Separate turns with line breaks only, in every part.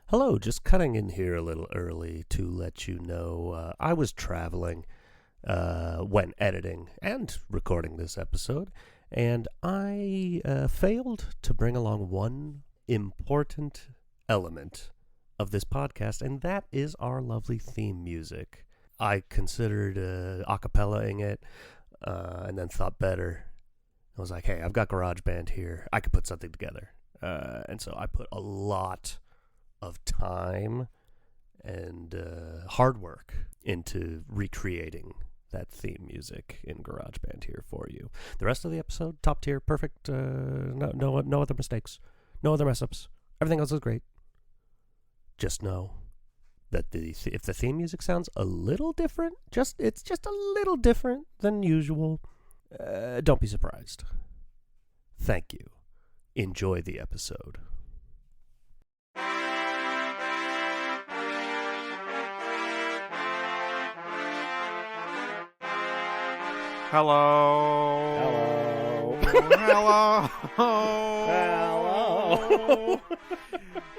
Hello, just cutting in here a little early to let you know I was traveling when editing and recording this episode, and I failed to bring along one important element of this podcast, and that is our lovely theme music. I considered acapella-ing it and then thought better. I was like, hey, I've got GarageBand here. I could put something together. And so I put a lot of time and hard work into recreating that theme music in GarageBand here for you. The rest of the episode, top tier, perfect, no other mistakes, no other mess ups. Everything else is great. Just know that if the theme music sounds a little different, it's just a little different than usual, don't be surprised. Thank you. Enjoy the episode.
Hello.
Hello.
Hello.
Hello.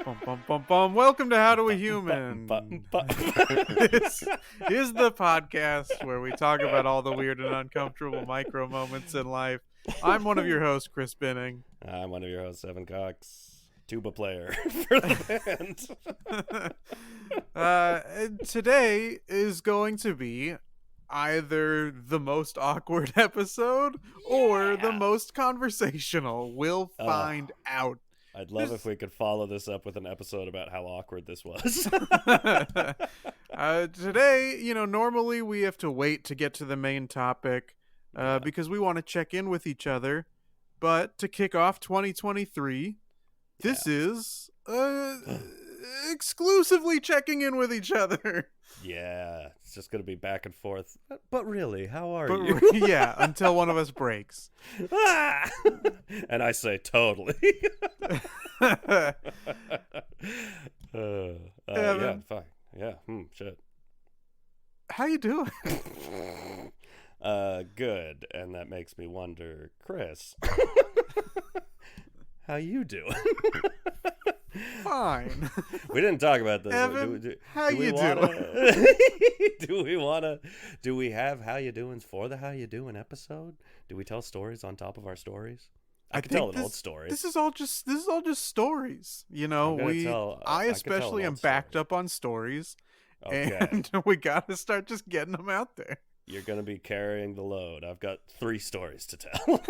Bum, bum, bum, bum. Welcome to How Do We Human. This is the podcast where we talk about all the weird and uncomfortable micro moments in life. I'm one of your hosts, Chris Binning.
I'm one of your hosts, Evan Cox, tuba player for the
band. Today is going to be either the most awkward episode or the most conversational. We'll find out.
I'd love if we could follow this up with an episode about how awkward this was.
Today, normally we have to wait to get to the main topic because we want to check in with each other. But to kick off 2023, this is exclusively checking in with each other.
Yeah, it's just going to be back and forth. But really, how are you?
Yeah, until one of us breaks.
And I say totally. Yeah, fine. Yeah, shit.
How you doing?
Good. And that makes me wonder, Chris, how you doing?
Fine.
We didn't talk about this.
Evan, how you
doing? Do we have how you doings for the how you doing episode? Do we tell stories on top of our stories? I could tell an old story.
This is all just stories. I especially am backed up on stories. Okay. And we got to start just getting them out there.
You're going to be carrying the load. I've got 3 stories to tell.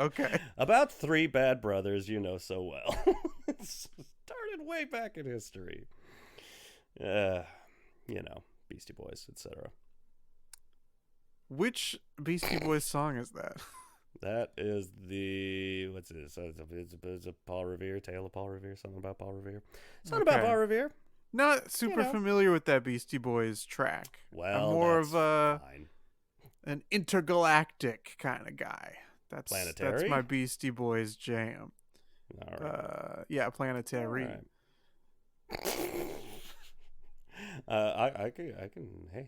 Okay.
About 3 bad brothers you know so well. It started way back in history. Beastie Boys, etc.
Which Beastie Boys song is that?
That is what's this? It's a Paul Revere, Tale of Paul Revere, something about Paul Revere. Something about Paul Revere.
Not super familiar with that Beastie Boys track.
Well,
I'm more of an intergalactic kind of guy.
Planetary?
That's my Beastie Boys jam.
All right.
Yeah, Planetary.
All right. I can. Hey.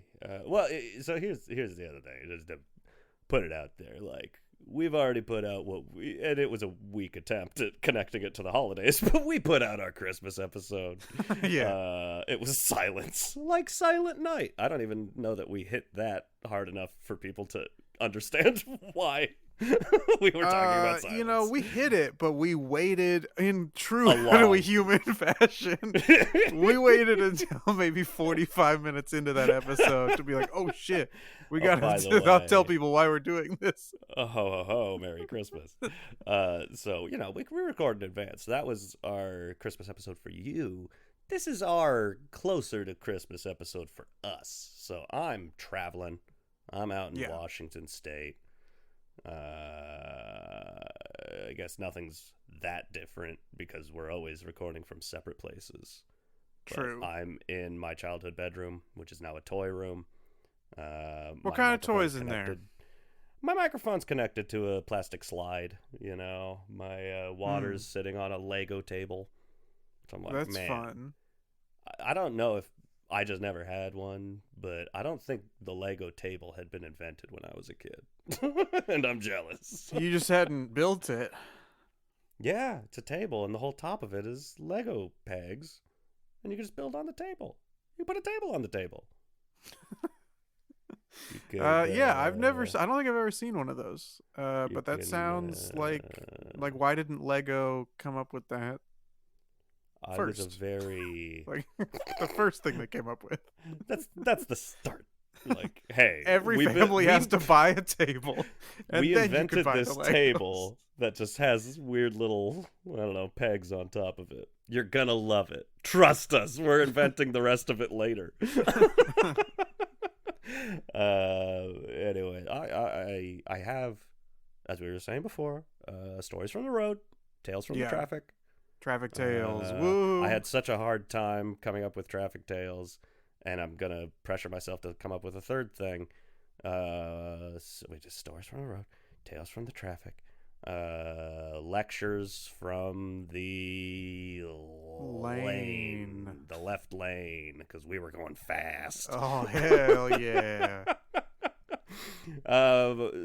So here's the other thing. Just to put it out there, like, we've already put out and it was a weak attempt at connecting it to the holidays, but we put out our Christmas episode.
Yeah.
It was silence, like Silent Night. I don't even know that we hit that hard enough for people to understand why we were talking about silence.
We hit it, but we waited in true How Do We Human fashion. We waited until maybe 45 minutes into that episode to be like, oh shit, we gotta tell people why we're doing this.
Oh ho ho, Merry Christmas. So we recorded in advance. That was our Christmas episode for you. This is our closer to Christmas episode for us. So I'm traveling. I'm out in Washington State. I guess nothing's that different because we're always recording from separate places.
True.
But I'm in my childhood bedroom, which is now a toy room.
What kind of toys in there?
My microphone's connected to a plastic slide. My water's sitting on a Lego table. So I'm like,
that's
man,
fun.
I don't know if I just never had one, but I don't think the Lego table had been invented when I was a kid. And I'm jealous.
You just hadn't built it.
Yeah, it's a table, and the whole top of it is Lego pegs. and you can just build on the table. You put a table on the table. Could,
yeah, I don't think I've ever seen one of those. But that sounds like why didn't Lego come up with that first?
I was a very
like the first thing they came up with.
That's the start. Like, hey,
every family has to buy a table, and
we
then
invented
you can buy
this
the Legos.
table that just has weird little, I don't know, pegs on top of it. You're gonna love it. Trust us. We're inventing the rest of it later. Anyway, I have, as we were saying before, stories from the road, tales from the traffic.
Traffic tales. Woo!
I had such a hard time coming up with traffic tales, and I'm gonna pressure myself to come up with a third thing. So we just stories from the road, tales from the traffic, lectures from the lane, the left lane, because we were going fast.
Oh hell yeah!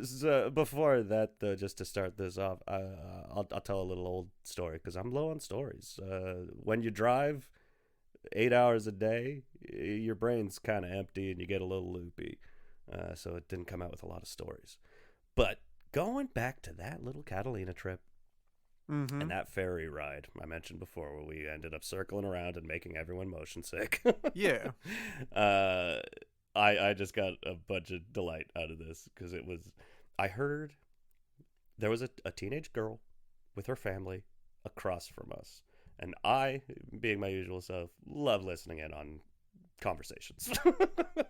So before that, though, just to start this off, I'll tell a little old story because I'm low on stories. When you drive 8 hours a day, your brain's kind of empty and you get a little loopy. So it didn't come out with a lot of stories. But going back to that little Catalina trip and that ferry ride I mentioned before, where we ended up circling around and making everyone motion sick.
Yeah.
I just got a bunch of delight out of this because I heard there was a teenage girl with her family across from us. And I, being my usual self, love listening in on conversations.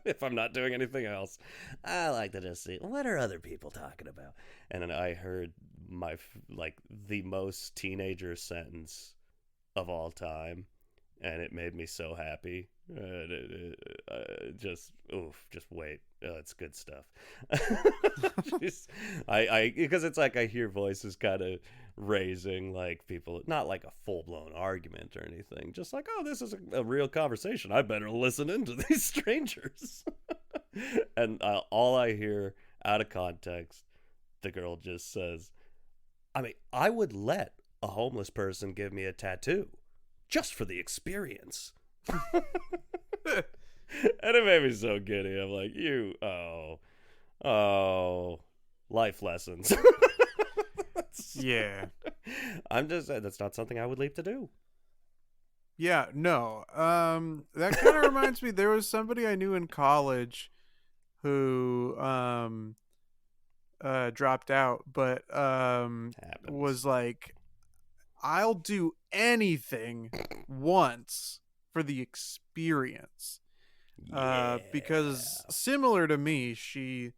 If I'm not doing anything else, I like to just see, what are other people talking about? And then I heard the most teenager sentence of all time. And it made me so happy. Just wait. It's good stuff. Because it's like I hear voices kind of raising, like people, not like a full-blown argument or anything. Just like, oh, this is a real conversation. I better listen into these strangers. And all I hear out of context, the girl just says, I mean, I would let a homeless person give me a tattoo. Just for the experience. And it made me so giddy. I'm like, life lessons.
Yeah.
I'm just saying, that's not something I would leave to do.
Yeah, no. That kind of reminds me, there was somebody I knew in college who dropped out, but was like, I'll do anything once for the experience. Because similar to me, she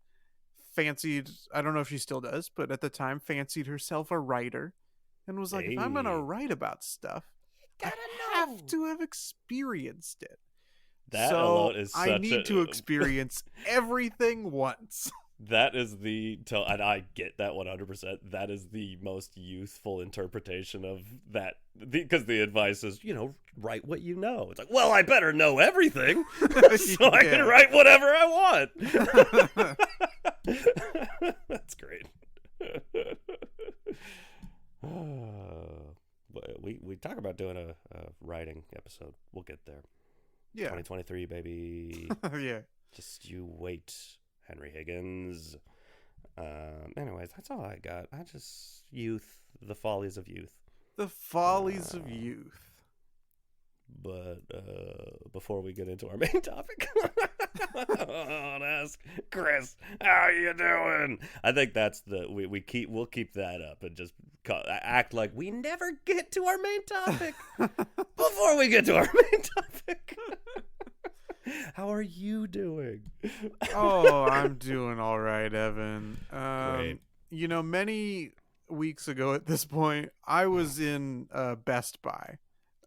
fancied, I don't know if she still does, but at the time fancied herself a writer and was like, if I'm going to write about stuff, I have to have experienced it.
That alone is
I need to experience everything once.
That is and I get that 100%. That is the most youthful interpretation of that, because the advice is, write what you know. It's like, well, I better know everything so I can write whatever I want. That's great. We talk about doing a writing episode. We'll get there.
Yeah.
2023, baby.
Yeah.
Just you wait. Henry Higgins. Anyways, that's all I got. Youth, the follies of youth.
The follies of youth.
But before we get into our main topic, I want to ask Chris, how you doing? I think that's we'll keep that up and just act like we never get to our main topic before we get to our main topic. How are you doing?
Oh, I'm doing all right, Evan.
Great.
Many weeks ago at this point, I was in Best Buy.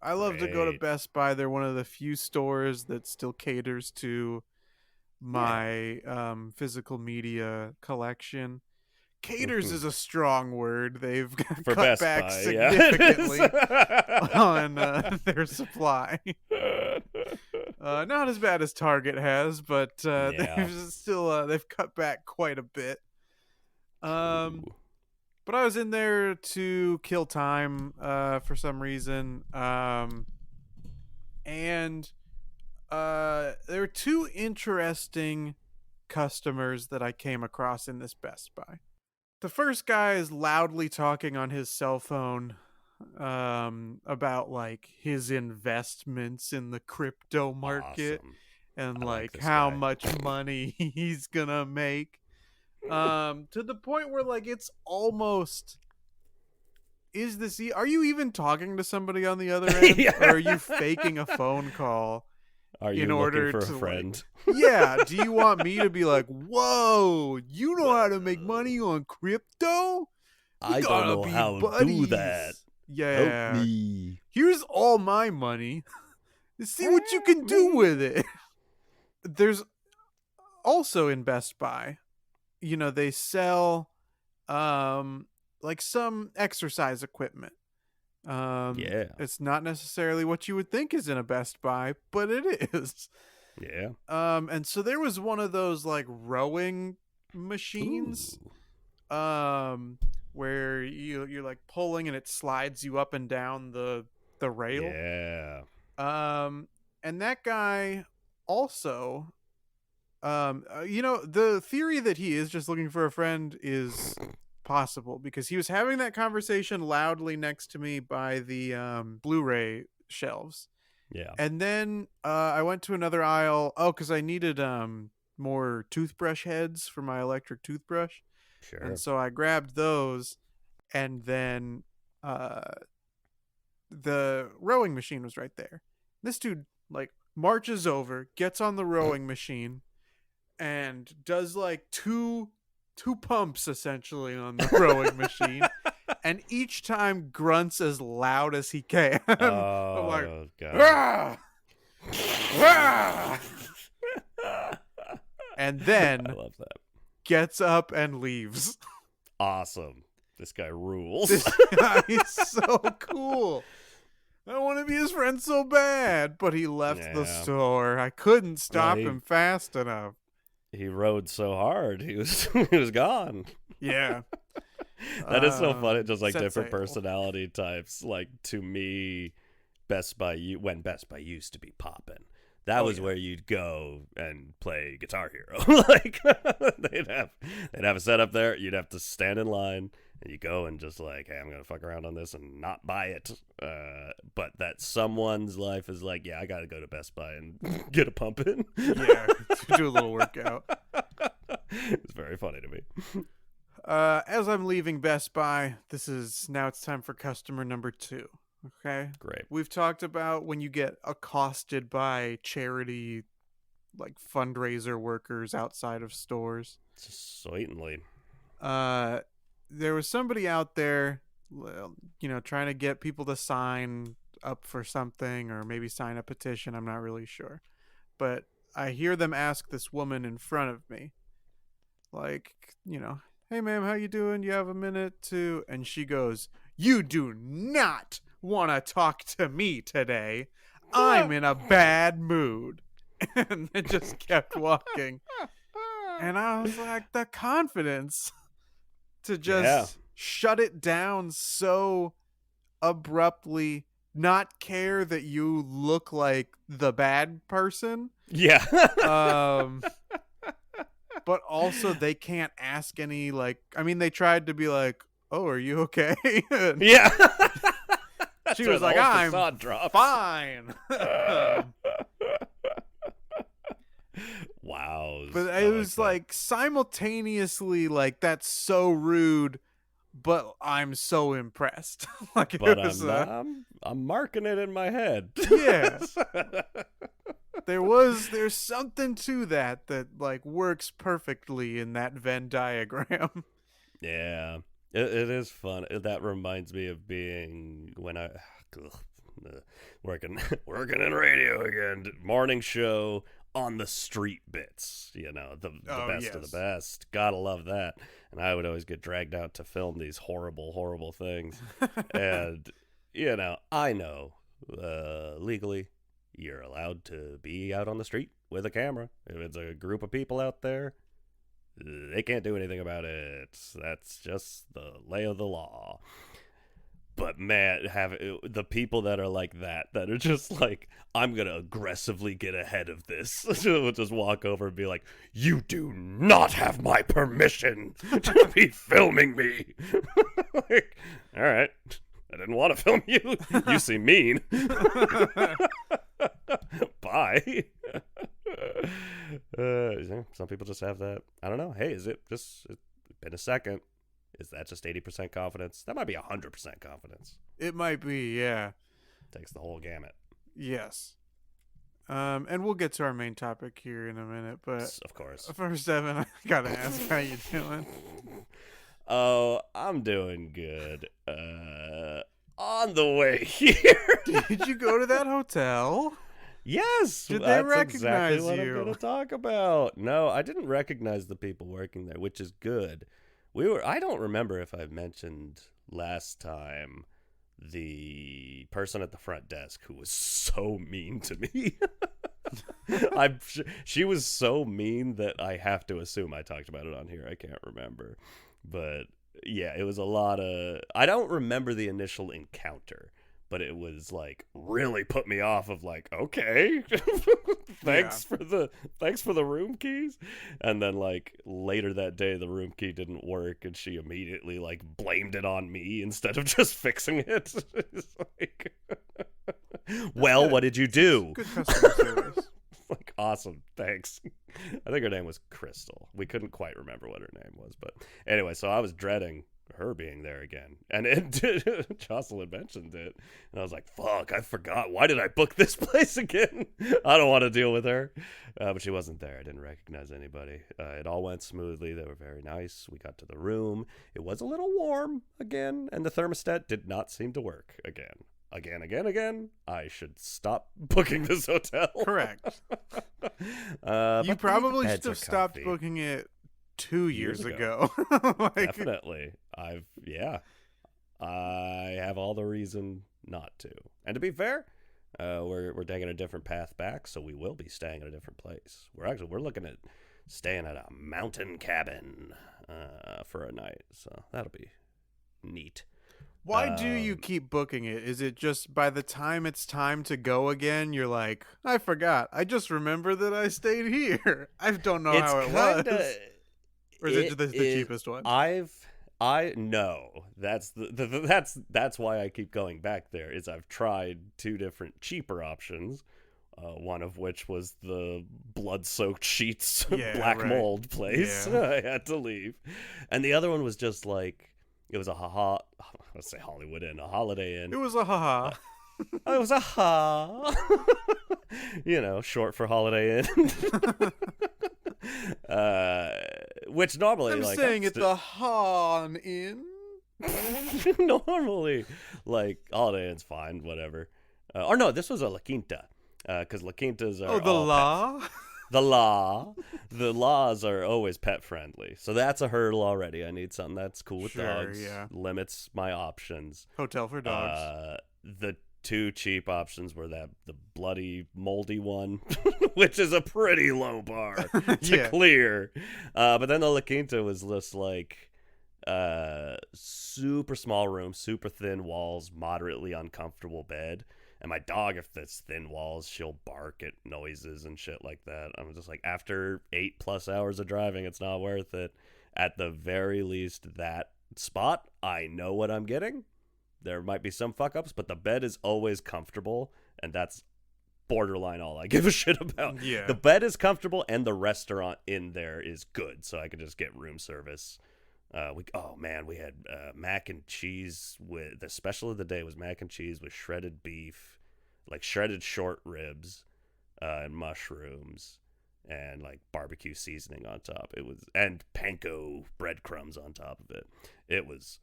I love to go to Best Buy. They're one of the few stores that still caters to my physical media collection. Caters is a strong word. They've cut back significantly on their supply. Not as bad as Target has, but they've cut back quite a bit. But I was in there to kill time for some reason, And there were two interesting customers that I came across in this Best Buy. The first guy is loudly talking on his cell phone about like his investments in the crypto market
Awesome.
and
I like
like
this
how
guy.
much money he's gonna make. To the point where like it's almost, are you even talking to somebody on the other end,
Yeah.
or are you faking a phone call
Are
in
you looking
order
for a
to like,
friend?
yeah, do you want me to be like, whoa, you know how to make money on crypto? We
I don't
gotta
know
be
how to do that.
buddies.
Help
Yeah.
me.
Here's all my money. See what you
Help
can do
me.
with it. There's also in Best Buy, they sell like some exercise equipment.
Yeah.
It's not necessarily what you would think is in a Best Buy, but it is.
Yeah.
And so there was one of those like rowing
Ooh.
machines where you're like pulling and it slides you up and down the rail.
Yeah.
And that guy also the theory that he is just looking for a friend is possible, because he was having that conversation loudly next to me by the Blu-ray shelves.
Yeah.
And then I went to another aisle, because I needed more toothbrush heads for my electric toothbrush. And
Sure.
so I grabbed those, and then the rowing machine was right there. This dude like marches over, gets on the rowing machine, and does like two pumps essentially on the rowing machine, and each time grunts as loud as he can. I'm like,
Oh, God.
"Ah! Ah!" And
I
then
love that.
gets up and leaves.
Awesome. This guy rules.
This guy is so cool. I want to be his friend so bad, but he left the
Yeah.
store. I couldn't stop
Well,
him fast enough.
he rode so hard. He was he was gone.
Yeah.
That is so funny. Just like
Set
different
sail.
personality types. Like to me, when Best Buy used to be poppin'. That was where you'd go and play Guitar Hero. Like they'd have a setup there. You'd have to stand in line, and you go and just like, hey, I'm gonna fuck around on this and not buy it. But that someone's life is like, yeah, I gotta go to Best Buy and get a pump in.
Yeah, to do a little workout.
It's very funny to me.
As I'm leaving Best Buy, it's time for customer number 2. Okay.
Great.
We've talked about when you get accosted by charity, like fundraiser workers outside of stores.
Certainly.
There was somebody out there, trying to get people to sign up for something, or maybe sign a petition. I'm not really sure. But I hear them ask this woman in front of me, like, hey, ma'am, how you doing? You have a minute to? And she goes, you do not want to talk to me today. I'm in a bad mood. And then just kept walking. And I was like, the confidence to just shut it down so abruptly, not care that you look like the bad person.
Yeah.
But also they can't ask any, like, I mean, they tried to be like, oh, are you okay?
Yeah.
She was like, I'm fine.
Wow.
But it was like simultaneously like, that's so rude, but I'm so impressed. Like, it
but
was,
I'm marking it in my head.
Yeah. There's something to that like works perfectly in that Venn diagram.
Yeah. It is fun. That reminds me of being when I working in radio again. Morning show on the street bits. The best of the best. Gotta love that. And I would always get dragged out to film these horrible, horrible things. And I know legally you're allowed to be out on the street with a camera. If it's a group of people out there, they can't do anything about it. That's just the lay of the law. But man, the people that are like that are just like, I'm gonna aggressively get ahead of this. We'll just walk over and be like, you do not have my permission to be filming me. Like, all right, I didn't want to film you. You seem mean. Bye. Some people just have that. I don't know. Hey, it's been a second. Is that just 80% confidence? That might be 100% confidence.
It might be, yeah.
Takes the whole gamut.
Yes. And we'll get to our main topic here in a minute, but
of course.
First, Evan, I gotta ask how you doing.
Oh, I'm doing good. On the way here.
Did you go to that hotel?
Yes.
Did they
that's
recognize
exactly what
you?
I'm going to talk about. No, I didn't recognize the people working there, which is good. I don't remember if I mentioned last time the person at the front desk who was so mean to me. She was so mean that I have to assume I talked about it on here. I can't remember. But yeah, it was a lot of... I don't remember the initial encounter, but it was like really put me off of like, okay, thanks for the room keys. And then like later that day, the room key didn't work and she immediately like blamed it on me instead of just fixing it. It's like, well,
good.
What did you do?
Good customer service.
Like, awesome, thanks. I think her name was Crystal. We couldn't quite remember what her name was, but anyway, so I was dreading her being there again, and Jocelyn mentioned it, and I was like, fuck, I forgot. Why did I book this place again? I don't want to deal with her. But she wasn't there. I didn't recognize anybody. It all went smoothly. They were very nice. We got to the room. It was a little warm again, and the thermostat did not seem to work again. Again. I should stop booking this hotel.
Correct. You
But
probably
the
should
beds are
have stopped
comfy.
booking it 2 years ago.
Definitely. I have all the reason not to. And to be fair, we're taking a different path back, so we will be staying at a different place. We're looking at staying at a mountain cabin for a night, so that'll be neat.
Why do you keep booking it? Is it just by the time it's time to go again, you're like, I forgot. I just remember that I stayed here. I don't know how it was. Or is it the cheapest one?
I know that's why I keep going back there. Is I've tried 2 different cheaper options. One of which was the blood-soaked sheets, black mold place.
Yeah.
I had to leave, and the other one was just like, it was let's say Hollywood Inn, a Holiday Inn.
It was a haha.
It was a short for Holiday Inn. Which normally,
I'm
like,
saying it's the Han Inn.
Normally, like, Holiday Inn's fine, whatever. Or no, this was a La Quinta, because La Quintas are the laws are always pet friendly, so that's a hurdle already. I need something that's cool with dogs.
Yeah.
Limits my options.
Hotel for dogs.
The 2 cheap options were the bloody moldy one, which is a pretty low bar to clear. But then the La Quinta was just like super small room, super thin walls, moderately uncomfortable bed. And my dog, if it's thin walls, she'll bark at noises and shit like that. I'm just like, after 8+ hours of driving, it's not worth it. At the very least, that spot, I know what I'm getting. There might be some fuck-ups, but the bed is always comfortable, and that's borderline all I give a shit about.
Yeah.
The bed is comfortable, and the restaurant in there is good, so I can just get room service. We had mac and cheese with the special of the day was mac and cheese with shredded beef, like shredded short ribs, and mushrooms, and like barbecue seasoning on top. And panko breadcrumbs on top of it. It was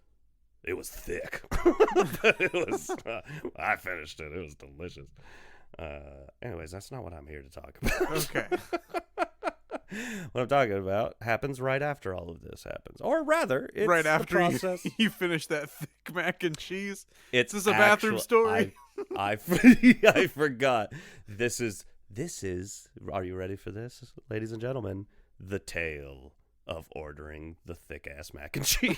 thick. I finished it. It was delicious. Anyways, that's not what I'm here to talk about.
Okay.
What I'm talking about happens right after all of this happens. Or rather, it's
right after
the process.
you finish that thick mac and cheese.
It's
This is a bathroom story.
I forgot. This is, are you ready for this, ladies and gentlemen? The tale of ordering the thick-ass mac and cheese.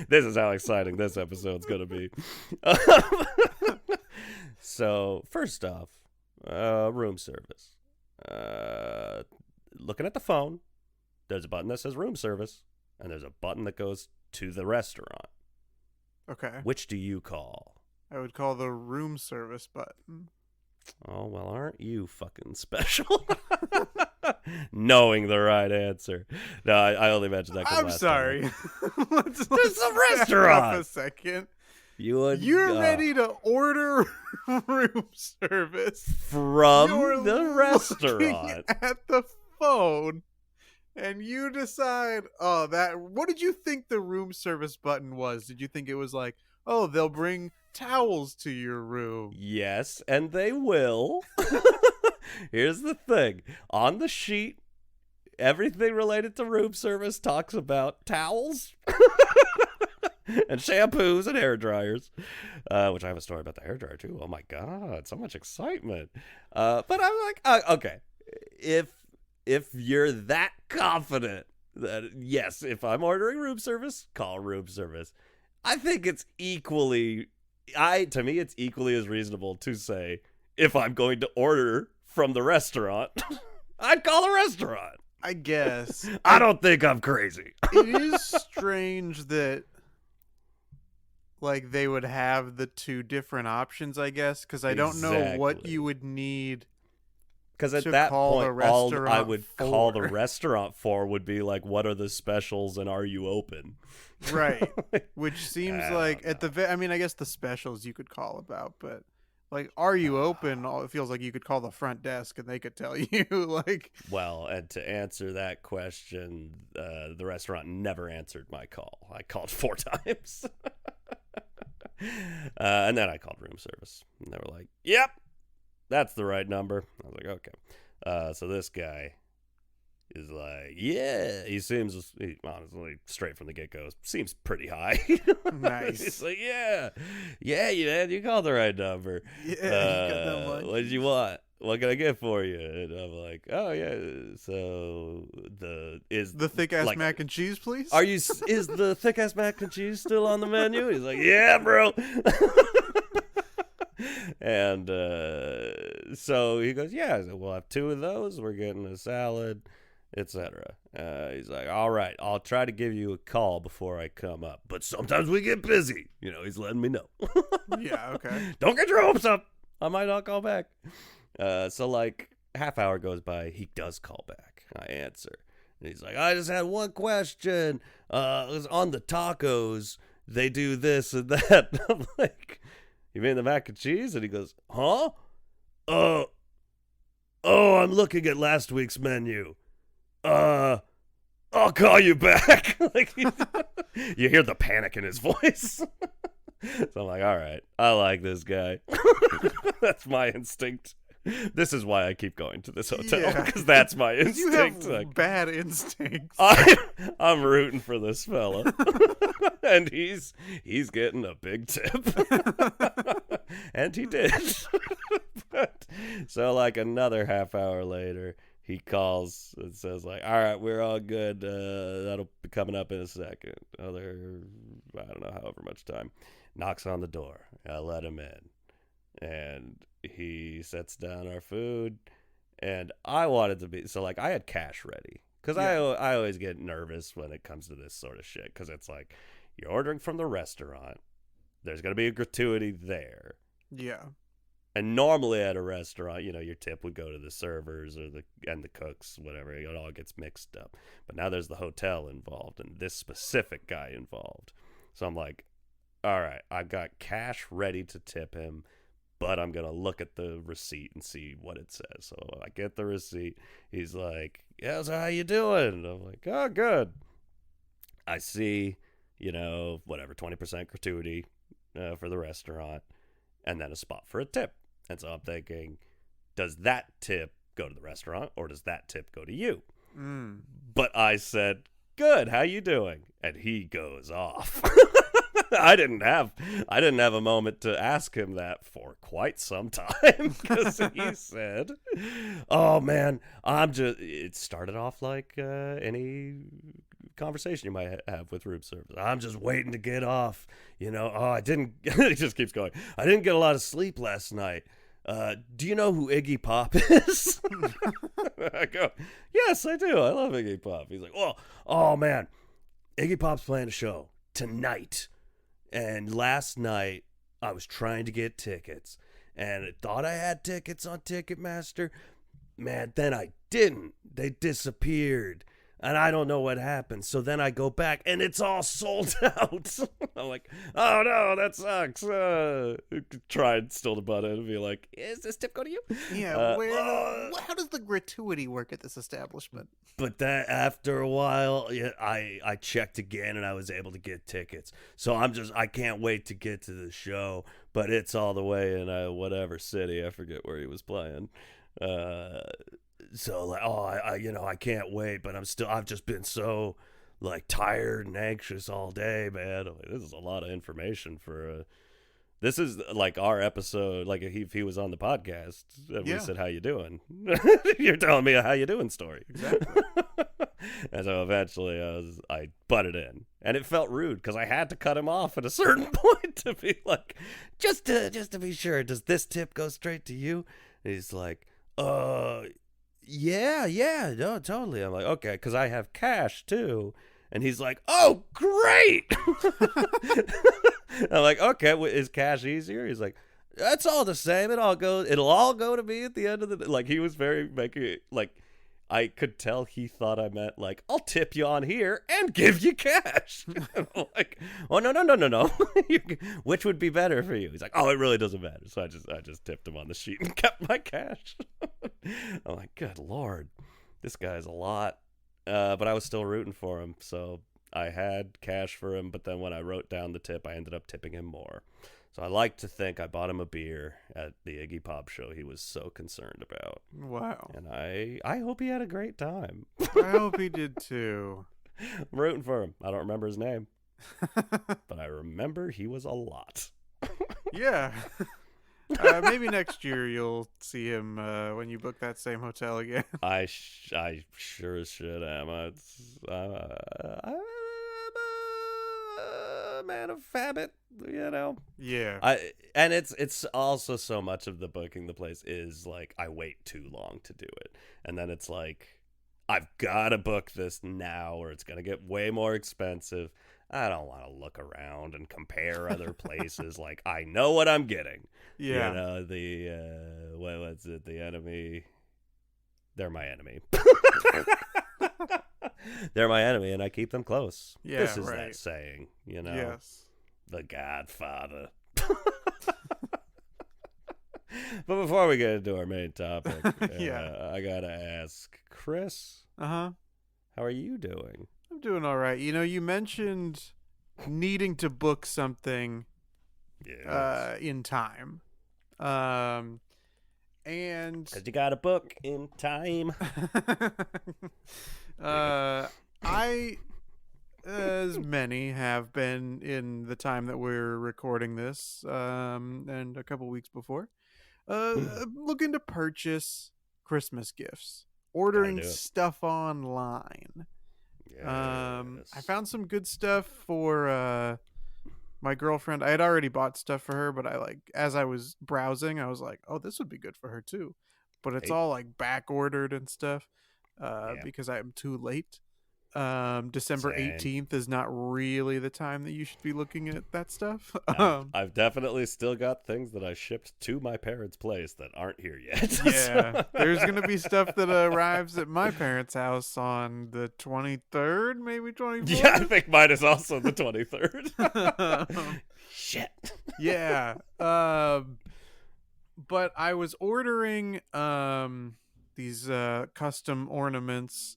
This is how exciting this episode's going to be. So, first off, room service. Looking at the phone, there's a button that says room service, and there's a button that goes to the restaurant.
Okay.
Which do you call?
I would call the room service button.
Oh, well, aren't you fucking special? Knowing the right answer. No, I only mentioned that 'cause
I'm
last
sorry.
time.
let's
It's a
back up
restaurant.
a second.
You're
ready to order room service
from
You're
the
looking
restaurant.
at the phone, and you decide, what did you think the room service button was? Did you think it was like, oh, they'll bring towels to your room?
Yes, and they will. Here's the thing. On the sheet, everything related to room service talks about towels and shampoos and hair dryers, which I have a story about the hair dryer too. Oh my God, so much excitement. But I'm like, okay, if you're that confident that, yes, if I'm ordering room service, call room service. I think it's equally as reasonable to say, if I'm going to order from the restaurant, I'd call the restaurant.
I guess.
I don't think I'm crazy.
It is strange that, like, they would have the two different options, I guess, because I don't know what
Exactly.
you would need.
Because at
to
that
call
point,
the
all I
restaurant
would call the
for.
restaurant for would be like, what are the specials and are you open?
Right. Which seems
I
like,
don't
at the I mean, I guess the specials you could call about, but, like, are you open? It feels like you could call the front desk and they could tell you, like.
Well, and to answer that question, the restaurant never answered my call. I called 4 times. And then I called room service. And they were like, yep, that's the right number. I was like, okay. So this guy is like, yeah, he honestly, straight from the get-go, seems pretty high.
Nice.
He's like, yeah, man, you called the right number.
Yeah, you got that much.
What did you want? What can I get for you? And I'm like, oh yeah, so
The thick ass
like,
mac and cheese, please.
is the thick ass mac and cheese still on the menu? He's like, yeah, bro. And so he goes, yeah. I said, we'll have 2 of those. We're getting a salad, etc. He's like, all right, I'll try to give you a call before I come up, but sometimes we get busy. He's letting me know.
Yeah, okay.
Don't get your hopes up. I might not call back. So like half hour goes by. He does call back. I answer. And he's like, I just had one question. It was on the tacos. They do this and that. I'm like, you mean the mac and cheese? And he goes, huh? Oh, I'm looking at last week's menu. I'll call you back. Like, you hear the panic in his voice. So I'm like, all right, I like this guy. That's my instinct. This is why I keep going to this hotel, because that's my instinct.
You have
like,
bad instincts.
I'm rooting for this fella. And he's getting a big tip. And he did. So like another half hour later, he calls and says like, all right, we're all good. That'll be coming up in a second. I don't know, however much time. Knocks on the door. I let him in. And he sets down our food. And I wanted to be, so like I had cash ready. Because I always get nervous when it comes to this sort of shit. Because it's like, you're ordering from the restaurant. There's going to be a gratuity there.
Yeah.
And normally at a restaurant, your tip would go to the servers or the cooks, whatever. It all gets mixed up. But now there's the hotel involved and this specific guy involved. So I'm like, all right, I've got cash ready to tip him, but I'm going to look at the receipt and see what it says. So I get the receipt. He's like, yeah, so how you doing? And I'm like, oh, good. I see, 20% gratuity for the restaurant and then a spot for a tip. And so I'm thinking, does that tip go to the restaurant or does that tip go to you? But I said, good, how you doing? And he goes off. I didn't have a moment to ask him that for quite some time because he said, "Oh man, I'm just." It started off like any conversation you might have with room service. I'm just waiting to get off. Oh, I didn't. It just keeps going. I didn't get a lot of sleep last night. Do you know who Iggy Pop is? I go, yes, I do. I love Iggy Pop. He's like, oh man, Iggy Pop's playing a show tonight. And last night, I was trying to get tickets. And I thought I had tickets on Ticketmaster. Man, then I didn't. They disappeared. And I don't know what happened. So then I go back, and it's all sold out. I'm like, oh, no, that sucks. Tried still to butt in and be like, is this tip go to you?
Yeah, how does the gratuity work at this establishment?
But that after a while, I checked again, and I was able to get tickets. So I can't wait to get to the show. But it's all the way in whatever city. I forget where he was playing. So like, I can't wait, but I've just been so like tired and anxious all day, man. Like, this is a lot of information this is like our episode. Like if he was on the podcast and we said, how you doing? You're telling me a how you doing story.
Exactly.
And so eventually I butted in, and it felt rude because I had to cut him off at a certain point to be like, just to be sure, does this tip go straight to you? And he's like, yeah, no, totally. I'm like, okay, because I have cash too. And he's like, oh, great. I'm like, okay, is cash easier? He's like, that's all the same. It'll all go to me at the end of the day. Like, he was very making it, like, I could tell he thought I meant, like, I'll tip you on here and give you cash. And I'm like, oh, no. Which would be better for you? He's like, oh, it really doesn't matter. So I just tipped him on the sheet and kept my cash. I'm like, good Lord, this guy's a lot. But I was still rooting for him. So I had cash for him. But then when I wrote down the tip, I ended up tipping him more. So I like to think I bought him a beer at the Iggy Pop show he was so concerned about.
Wow.
And I hope he had a great time.
I hope he did too.
I'm rooting for him. I don't remember his name. But I remember he was a lot.
Yeah. Maybe next year you'll see him when you book that same hotel again.
I sure as shit am. I'm a man of habit,
Yeah.
And it's also so much of the booking the place is like I wait too long to do it, and then it's like I've got to book this now or it's gonna get way more expensive. I don't want to look around and compare other places. Like, I know what I'm getting.
Yeah.
What's it? The enemy. They're my enemy. They're my enemy, and I keep them close.
Yeah,
this is
right.
that saying,
Yes.
The Godfather. But before we get into our main topic, I gotta ask, Chris.
Uh-huh.
How are you doing?
I'm doing all right. You mentioned needing to book something in time. And
'cause you got to book in time.
I, as many have been in the time that we're recording this, and a couple weeks before, looking to purchase Christmas gifts, ordering stuff online.
Yes.
I found some good stuff for my girlfriend. I had already bought stuff for her, but as I was browsing, I was like, oh, this would be good for her too. But it's all like back ordered and stuff because I am too late. December 18th is not really the time that you should be looking at that stuff.
I've definitely still got things that I shipped to my parents' place that aren't here yet.
Yeah, there's going to be stuff that arrives at my parents' house on the 23rd, maybe 24th.
Yeah, I think mine is also the 23rd. Shit.
Yeah. But I was ordering these custom ornaments.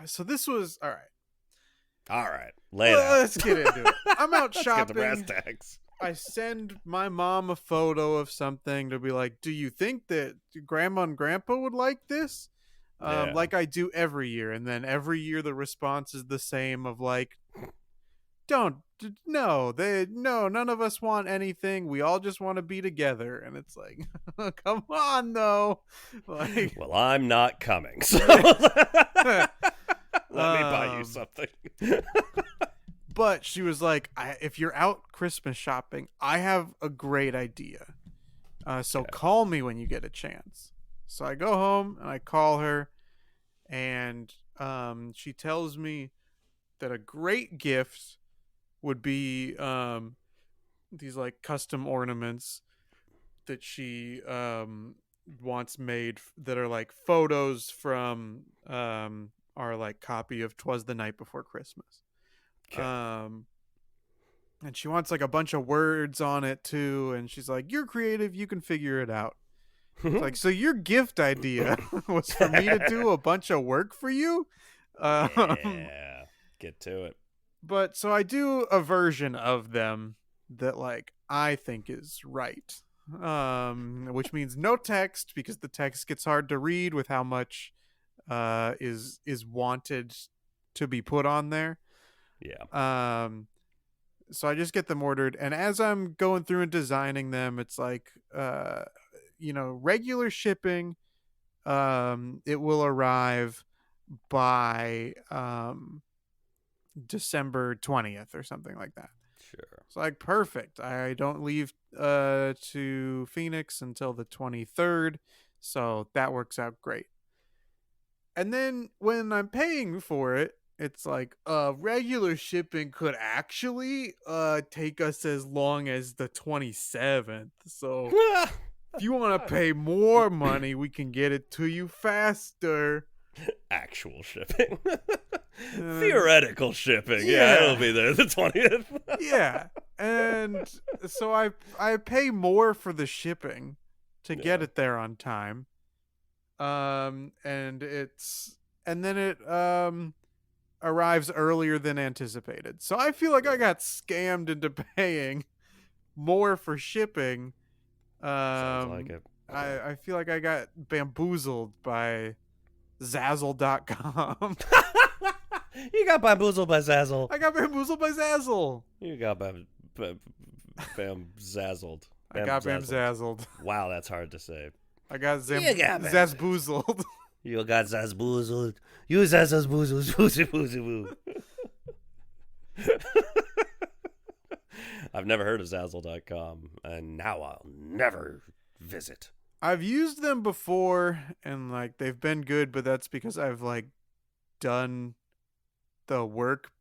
So this was all right.
Lay it out.
Let's get into it. I'm out shopping.
Get the brass tacks.
I send my mom a photo of something to be like, do you think that grandma and grandpa would like this? Like I do every year. And then every year the response is the same of like, no, none of us want anything. We all just want to be together. And it's like, come on, though. Like,
well, I'm not coming, so
yeah.
let me buy you something.
But she was like, if you're out Christmas shopping, I have a great idea. So call me when you get a chance. So I go home and I call her, and she tells me that a great gift would be these like custom ornaments that she wants made that are like photos from our like copy of 'Twas the Night Before Christmas.
Okay.
And she wants like a bunch of words on it too, and she's like, you're creative, you can figure it out. It's like, so your gift idea was for me to do a bunch of work for you?
Yeah, get to it.
But so I do a version of them that like I think is right, which means no text, because the text gets hard to read with how much is wanted to be put on there.
Yeah.
So I just get them ordered, and as I'm going through and designing them, it's like regular shipping, it will arrive by December 20th or something like that.
Sure.
It's like, perfect. I don't leave to Phoenix until the 23rd, so that works out great. And then when I'm paying for it, it's like regular shipping could actually take us as long as the 27th. So if you want to pay more money, we can get it to you faster.
Actual shipping. Theoretical shipping.
Yeah.
It'll be there the 20th.
Yeah. And so I pay more for the shipping to get it there on time. And then it arrives earlier than anticipated. So I feel like I got scammed into paying more for shipping.
Sounds like it.
I feel like I got bamboozled by Zazzle.com.
You got bamboozled by Zazzle.
I got bamboozled by Zazzle.
You got bamzazzled.
I got bamzazzled.
Wow, that's hard to say.
I got
Zazboozled. You got Zazboozled. You Zazboozled. I've never heard of Zazzle.com, and now I'll never visit.
I've used them before, and like they've been good, but that's because I've like done the work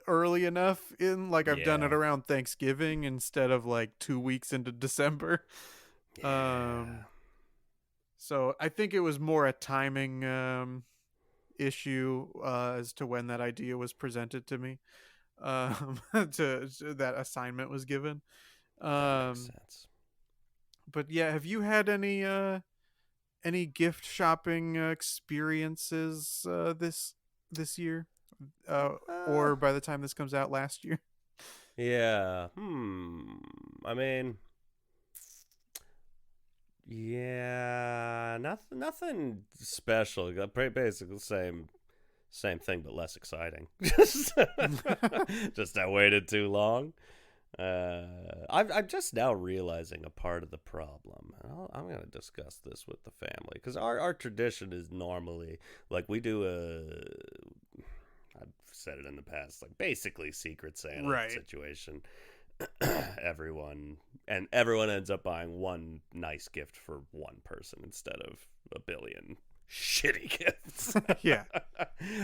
early enough in, like I've done it around Thanksgiving instead of like 2 weeks into December.
Yeah.
So I think it was more a timing issue as to when that idea was presented to me, to that assignment was given.
That makes sense.
But yeah, have you had any gift shopping experiences this year, or by the time this comes out last year?
Yeah. I mean, yeah, nothing special. Basically same thing, but less exciting. Just I waited too long. I'm just now realizing a part of the problem. I'm going to discuss this with the family, because our tradition is normally like we do I've said it in the past, like basically Secret Santa situation. Everyone ends up buying one nice gift for one person instead of a billion shitty gifts.
Yeah.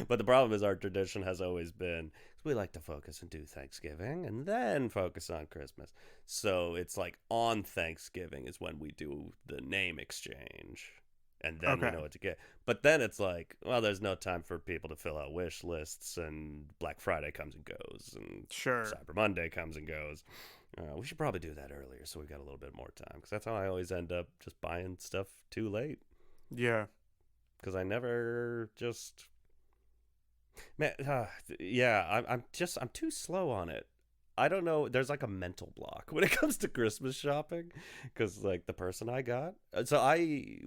But the problem is our tradition has always been, we like to focus and do Thanksgiving and then focus on Christmas. So it's like on Thanksgiving is when we do the name exchange, and then we know what to get. But then it's like, well, there's no time for people to fill out wish lists, and Black Friday comes and goes, and Cyber Monday comes and goes. We should probably do that earlier so we got a little bit more time, because that's how I always end up just buying stuff too late.
Yeah.
Because I never just... Man, I'm too slow on it. I don't know. There's like a mental block when it comes to Christmas shopping, because like the person I got, so I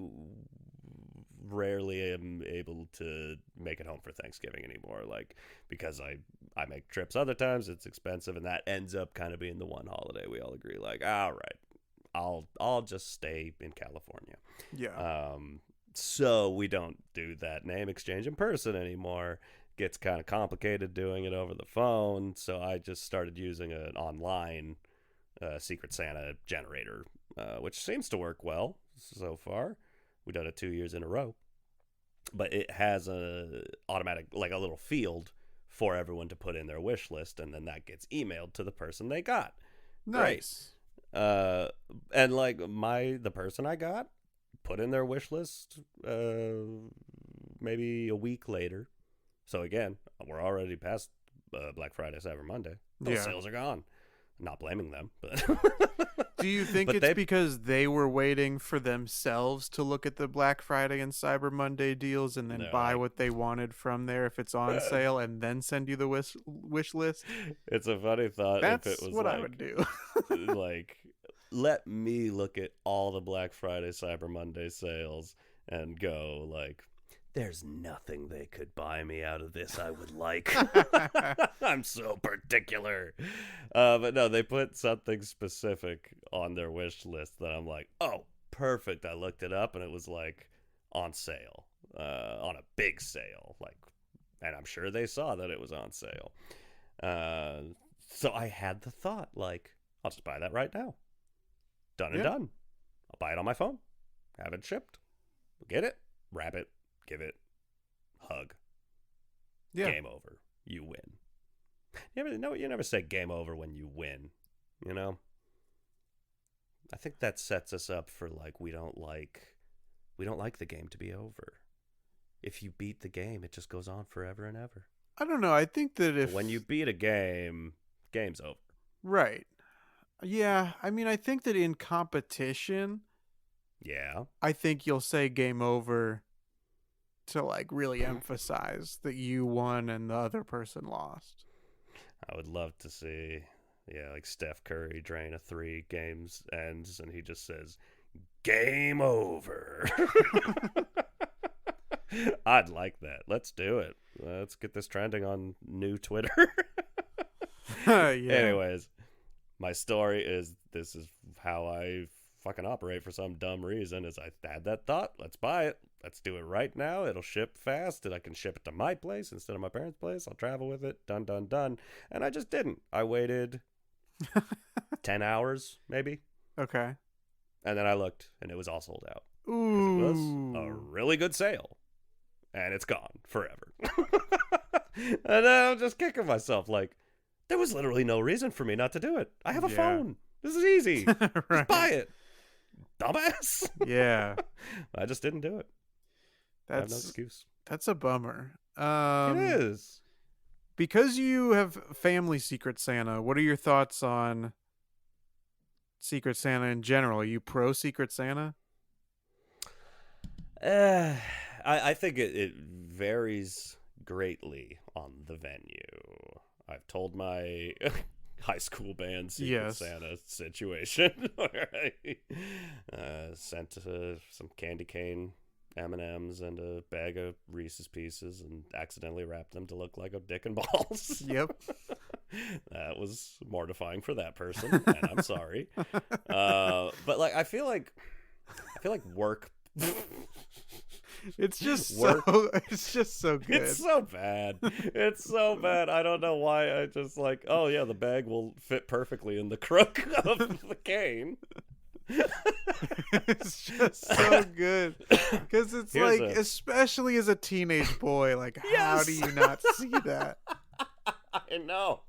rarely am able to make it home for Thanksgiving anymore. Like, because I make trips other times. It's expensive, and that ends up kind of being the one holiday we all agree, like, all right, I'll just stay in California.
Yeah.
So we don't do that name exchange in person anymore. Gets kind of complicated doing it over the phone, so I just started using an online Secret Santa generator, which seems to work well so far. We've done it 2 years in a row, but it has a automatic, like a little field for everyone to put in their wish list, and then that gets emailed to the person they got.
Nice.
And like the person I got put in their wish list maybe a week later. So again, we're already past Black Friday, Cyber Monday. Those sales are gone. Not blaming them, but
do you think it's because they were waiting for themselves to look at the Black Friday and Cyber Monday deals and then buy what they wanted from there if it's on sale and then send you the wish list?
It's a funny thought.
That's
if it was
what
like,
I would do.
like, let me look at all the Black Friday, Cyber Monday sales and go like, there's nothing they could buy me out of this I would like. I'm so particular. But no, they put something specific on their wish list that I'm like, oh, perfect. I looked it up and it was like on sale, on a big sale. Like, and I'm sure they saw that it was on sale. So I had the thought, like, I'll just buy that right now. Done and done. I'll buy it on my phone. Have it shipped. Get it. Wrap it. Give it, hug.
Yeah.
Game over. You win. You never say game over when you win. You know. I think that sets us up for like we don't like the game to be over. If you beat the game, it just goes on forever and ever.
I don't know. I think that if
when you beat a game, game's over.
Right. Yeah. I mean, I think that in competition.
Yeah.
I think you'll say game over to like really emphasize that you won and the other person lost.
I would love to see, like Steph Curry drain a 3, games ends, and he just says, game over. I'd like that. Let's do it. Let's get this trending on new Twitter. Anyways, my story is, this is how I fucking operate for some dumb reason, is I had that thought, let's buy it. Let's do it right now. It'll ship fast, and I can ship it to my place instead of my parents' place. I'll travel with it. Done. And I just didn't. I waited 10 hours, maybe.
Okay.
And then I looked, and it was all sold out.
Ooh.
It was a really good sale. And it's gone forever. And then I'm just kicking myself. Like, there was literally no reason for me not to do it. I have a phone. This is easy.
Right.
Just buy it. Dumbass.
Yeah.
I just didn't do it. I have no excuse.
That's a bummer.
It is.
Because you have family Secret Santa, what are your thoughts on Secret Santa in general? Are you pro Secret Santa?
I think it varies greatly on the venue. I've told my high school band Secret Santa situation where I sent some candy cane M&Ms and a bag of Reese's Pieces and accidentally wrapped them to look like a dick and balls.
Yep.
That was mortifying for that person, and I'm sorry. But like I feel like work
it's just so good.
It's so bad. It's so bad. I don't know why. I just like, oh yeah, the bag will fit perfectly in the crook of the cane.
It's just so good because it's especially as a teenage boy, like how do you not see that?
I know.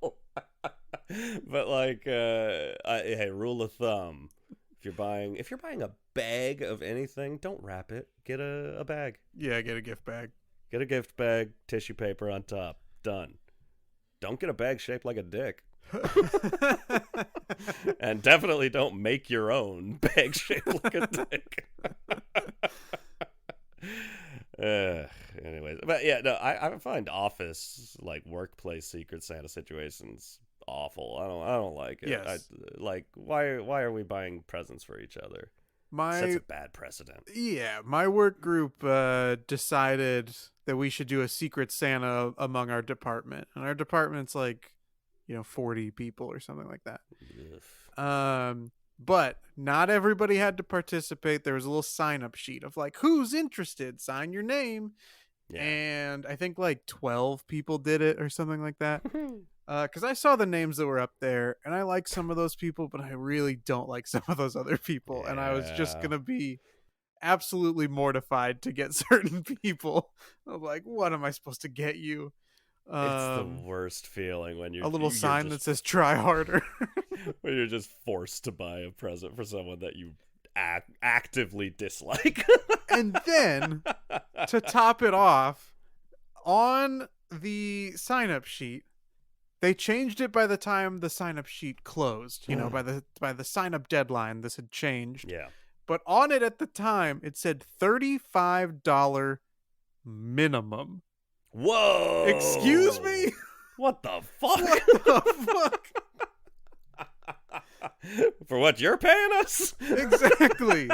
But like hey, rule of thumb, if you're buying a bag of anything, don't wrap it. Get a bag.
Yeah, get a gift bag.
Get a gift bag, tissue paper on top. Done. Don't get a bag shaped like a dick. And definitely don't make your own bag shaped like a dick. Anyways, but yeah, no, I find office, like workplace Secret Santa situations awful. I don't like it.
Yes.
Why are we buying presents for each other? That's a bad precedent.
Yeah, my work group decided that we should do a Secret Santa among our department, and our department's like 40 people or something like that. But not everybody had to participate. There was a little sign up sheet of like, who's interested, sign your name.
Yeah.
And I think like 12 people did it or something like that. Because I saw the names that were up there, and I like some of those people, but I really don't like some of those other people. And I was just going to be absolutely mortified to get certain people. I'm like, what am I supposed to get you?
It's the worst feeling when you're
a little sign that says try harder.
When you're just forced to buy a present for someone that you actively dislike.
And then, to top it off, on the sign-up sheet, they changed it by the time the sign-up sheet closed. By the sign-up deadline, this had changed.
Yeah.
But on it at the time, it said $35 minimum.
Whoa!
Excuse me?
What the fuck?
What the fuck?
For what you're paying us?
Exactly.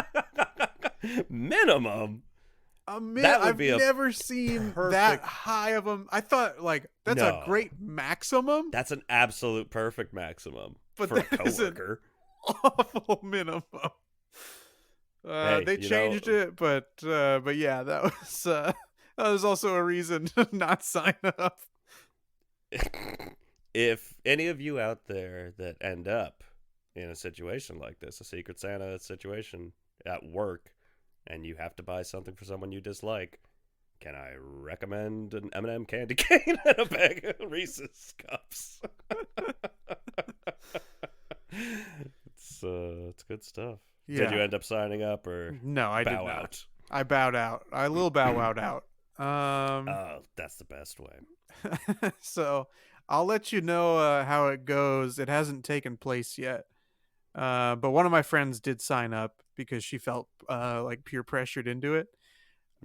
Minimum?
I've never seen that high of them. I thought, like, that's a great maximum.
That's an absolute perfect maximum
but
for a coworker.
Awful minimum. They changed it, but yeah, that was also a reason to not sign up.
If any of you out there that end up in a situation like this, a Secret Santa situation at work, and you have to buy something for someone you dislike, can I recommend an M&M candy cane and a bag of Reese's cups? It's good stuff. Yeah. Did you end up signing up, or
no? I did not. Out? I bowed out. I little bow-wowed out.
That's the best way.
So I'll let you know how it goes. It hasn't taken place yet. But one of my friends did sign up because she felt like peer pressured into it.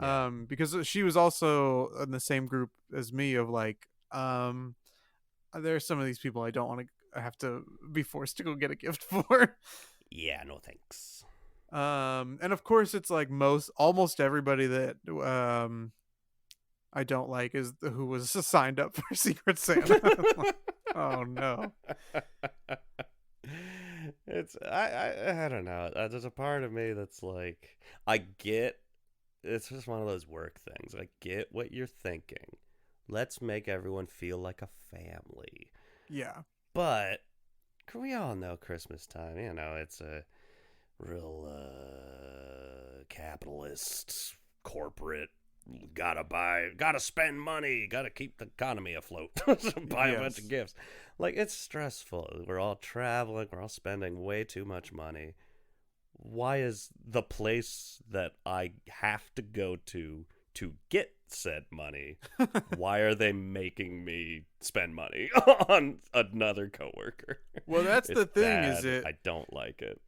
Yeah. Because she was also in the same group as me of like, there's some of these people I don't want to have to be forced to go get a gift for.
Yeah, no thanks.
And of course it's like almost everybody that I don't like is who was signed up for Secret Santa. Oh no.
I don't know. There's a part of me that's like, it's just one of those work things. I get what you're thinking. Let's make everyone feel like a family.
Yeah.
But we all know Christmas time, it's a real capitalist, corporate, gotta spend money, gotta keep the economy afloat. Buy a bunch of gifts. Like, it's stressful. We're all traveling, we're all spending way too much money. Why is the place that I have to go to get said money, why are they making me spend money on another coworker?
Well, that's the thing,
bad.
Is it?
I don't like it.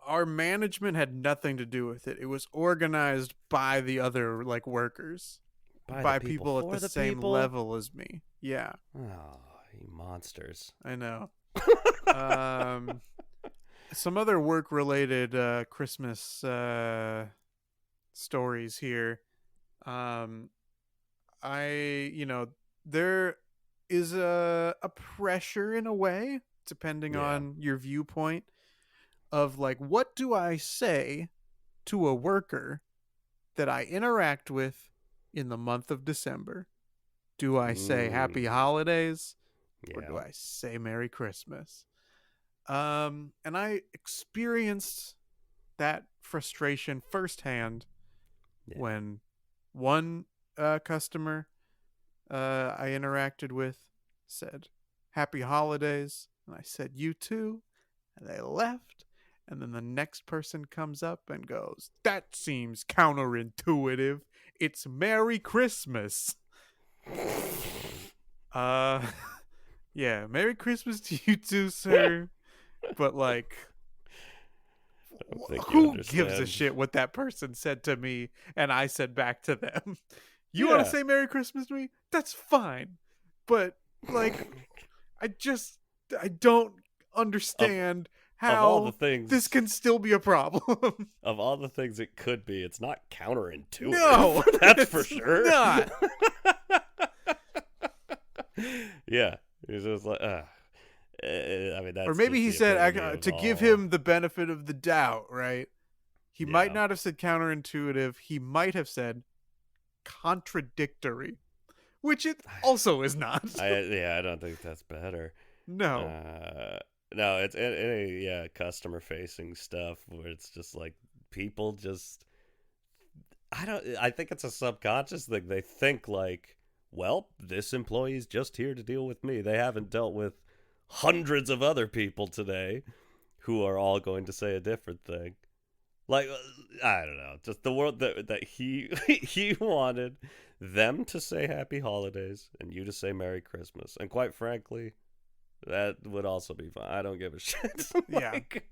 Our management had nothing to do with it. It was organized by the other like workers, by people at the same level as me. Yeah.
Oh, you monsters!
I know. Some other work-related Christmas stories here. There is a pressure in a way, depending on your viewpoint, of like, what do I say to a worker that I interact with in the month of December? Do I say Happy Holidays, or do I say Merry Christmas? And I experienced that frustration firsthand when one customer I interacted with said Happy Holidays, and I said you too, and they left. And then the next person comes up and goes, that seems counterintuitive. It's Merry Christmas. Yeah, Merry Christmas to you too, sir. But like, who gives a shit what that person said to me and I said back to them? You want to say Merry Christmas to me? That's fine. But like, I don't understand how
all the things,
this can still be a problem.
of all the things it could be, it's not counterintuitive.
No,
that's for sure.
Not.
Yeah, it's just like, I mean, that's
or maybe he
just the
said
epitome of
to give
all.
him the benefit of the doubt, right? He
Yeah.
might not have said counterintuitive. He might have said contradictory, which it also is not.
I don't think that's better.
No.
No, it's any customer facing stuff where it's just like people just I think it's a subconscious thing. They think like, well, this employee's just here to deal with me. They haven't dealt with hundreds of other people today who are all going to say a different thing. Like, I don't know, just the world that he he wanted them to say happy holidays and you to say Merry Christmas. And quite frankly, that would also be fine. I don't give a shit. Like,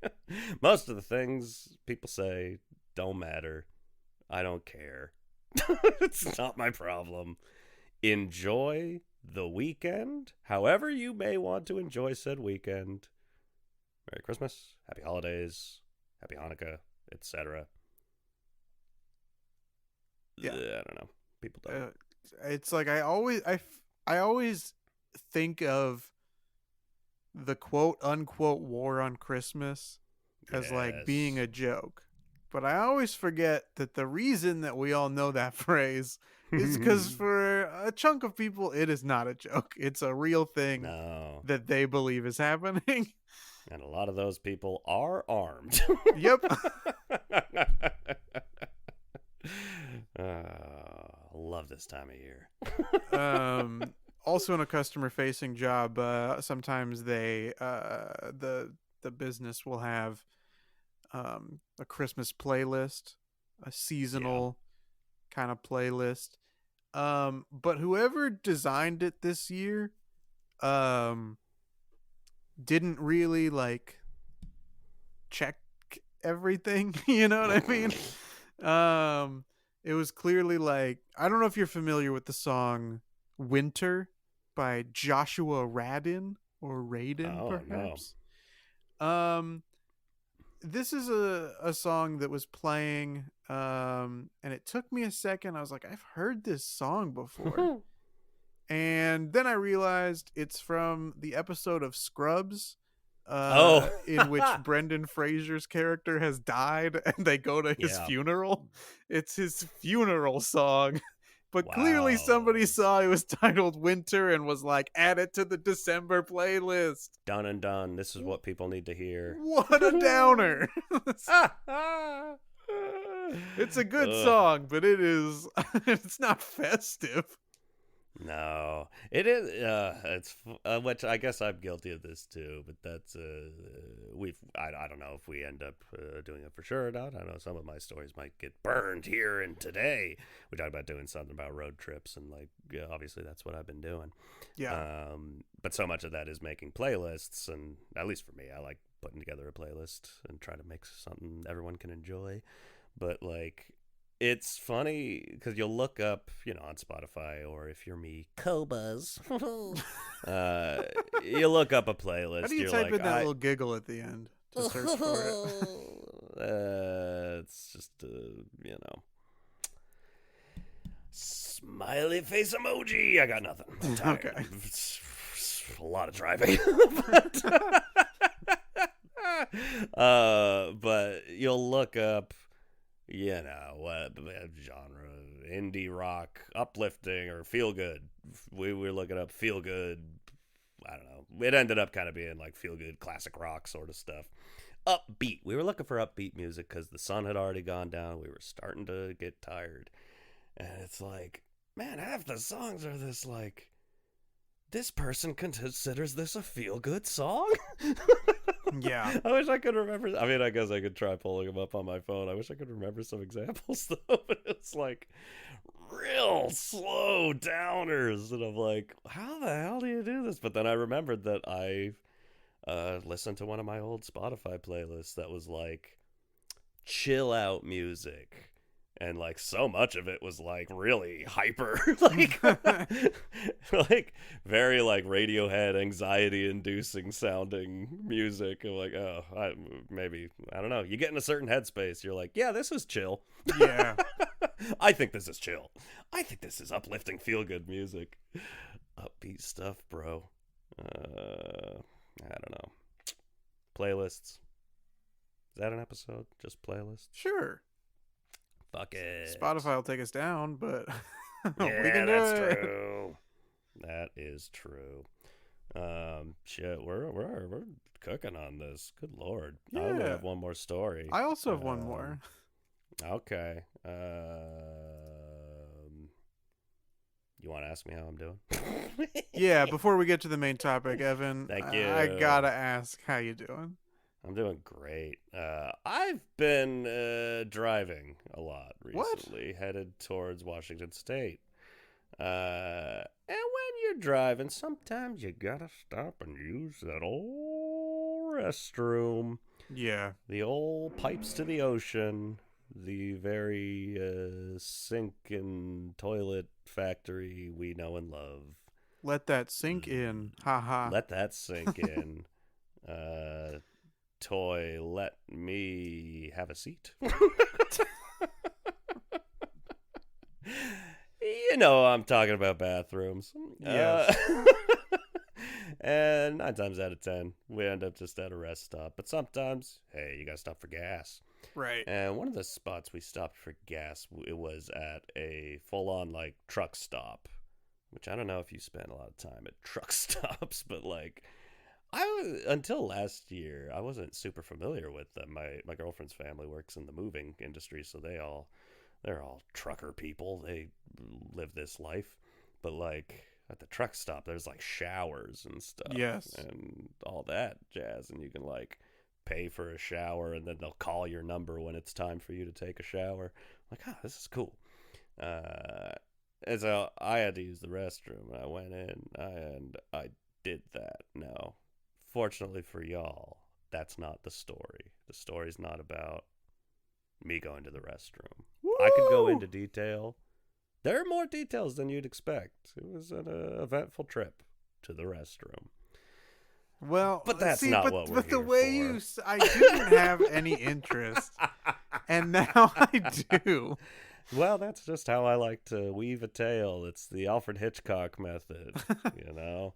most of the things people say don't matter. I don't care. It's not my problem. Enjoy the weekend, however you may want to enjoy said weekend. Merry Christmas, Happy Holidays, Happy Hanukkah, etc.
Yeah.
I don't know. People don't.
It's like I always think of the quote unquote war on Christmas as like being a joke. But I always forget that the reason that we all know that phrase is because for a chunk of people, it is not a joke. It's a real thing that they believe is happening.
And a lot of those people are armed.
Yep.
Love this time of year.
Also in a customer facing job, sometimes they the business will have a Christmas playlist, a seasonal kind of playlist. But whoever designed it this year didn't really like check everything, you know what I mean? It was clearly like, I don't know if you're familiar with the song Winter by Joshua Radin or Radin, perhaps. No. This is a song that was playing, and it took me a second. I was like, I've heard this song before. And then I realized it's from the episode of Scrubs, in which Brendan Fraser's character has died, and they go to his funeral. It's his funeral song. But clearly somebody saw it was titled Winter and was like, add it to the December playlist.
Done and done. This is what people need to hear.
What a downer. It's a good song, but it's not festive.
No, it is. It's which I guess I'm guilty of this too. But that's I don't know if we end up doing it for sure or not. I know some of my stories might get burned here and today. We talked about doing something about road trips, and like obviously that's what I've been doing.
Yeah.
But so much of that is making playlists, and at least for me, I like putting together a playlist and trying to make something everyone can enjoy. But like, it's funny because you'll look up, on Spotify, or if you're me, Cobuzz, you look up a playlist.
How do you type in that little giggle at the end to search for
it? It's just, smiley face emoji. I got nothing. I'm tired.
Okay.
It's a lot of driving. But you'll look up, what genre, indie rock, uplifting, or feel good. We were looking up feel good. I don't know. It ended up kind of being like feel good classic rock sort of stuff. Upbeat. We were looking for upbeat music because the sun had already gone down. We were starting to get tired. And it's like, man, half the songs are this like, this person considers this a feel good song?
Yeah.
I wish I could remember. I mean, I guess I could try pulling them up on my phone. I wish I could remember some examples, though. But it's like real slow downers. And I'm like, how the hell do you do this? But then I remembered that I listened to one of my old Spotify playlists that was like chill out music. And like so much of it was like really hyper, like like very like Radiohead anxiety inducing sounding music. I'm like, oh, I don't know. You get in a certain headspace, you're like, yeah, this is chill.
Yeah.
I think this is chill. I think this is uplifting, feel good music. Upbeat stuff, bro. I don't know. Playlists. Is that an episode? Just playlists?
Sure.
Fuck it.
Spotify will take us down, but
yeah,
we can do
that's
it.
true. That is true. Shit, we're cooking on this. Good Lord. I only
Yeah.
have one more story.
I also have one more.
Okay. You want to ask me how I'm doing?
Yeah, before we get to the main topic, Evan,
Thank you.
I gotta ask, how you doing?
I'm doing great. I've been driving a lot recently, headed towards Washington State. And when you're driving, sometimes you gotta stop and use that old restroom.
Yeah.
The old pipes to the ocean. The very sink and toilet factory we know and love.
Let that sink in. Ha ha.
Let that sink in. Toy, let me have a seat. You know I'm talking about bathrooms.
Yes.
And 9 times out of 10, we end up just at a rest stop. But sometimes, hey, you gotta stop for gas.
Right.
And one of the spots we stopped for gas, it was at a full-on, like, truck stop. Which I don't know if you spend a lot of time at truck stops, but, like, until last year, I wasn't super familiar with them. My girlfriend's family works in the moving industry, so they're all trucker people. They live this life. But, like, at the truck stop, there's, like, showers and stuff.
Yes.
And all that jazz. And you can, like, pay for a shower, and then they'll call your number when it's time for you to take a shower. I'm like, this is cool. And so I had to use the restroom. I went in, and I did that. Now, fortunately for y'all, that's not the story. The story's not about me going to the restroom.
Woo!
I could go into detail. There are more details than you'd expect. It was an eventful trip to the restroom.
Well,
But that's not what we're
But the
here
way
for.
I didn't have any interest, and now I do.
Well, that's just how I like to weave a tale. It's the Alfred Hitchcock method, you know?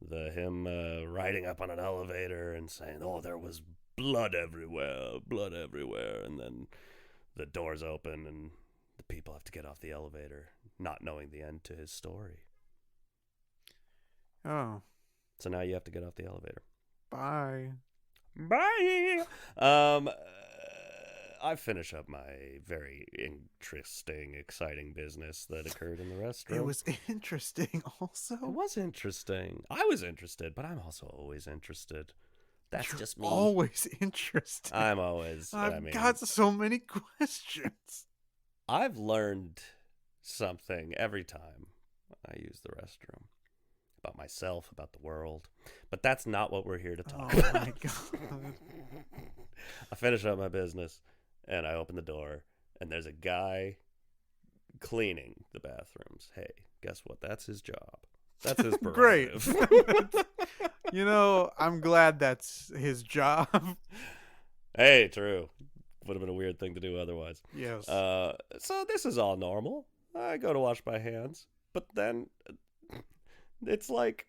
Him riding up on an elevator and saying, oh, there was blood everywhere, and then the doors open and the people have to get off the elevator, not knowing the end to his story.
Oh,
So now you have to get off the elevator.
bye.
Bye! I finish up my very interesting, exciting business that occurred in the restroom.
It was interesting also.
It was interesting. I was interested, but I'm also always interested. That's
You're
just me.
always interested.
I'm always.
I've got so many questions.
I've learned something every time I use the restroom. About myself, about the world. But that's not what we're here to talk about.
Oh my god.
I finish up my business, and I open the door, and there's a guy cleaning the bathrooms. Hey, guess what? That's his job. That's his
Great.
prerogative.
You know, I'm glad that's his job.
Hey, true. Would have been a weird thing to do otherwise.
Yes.
So this is all normal. I go to wash my hands, but then it's like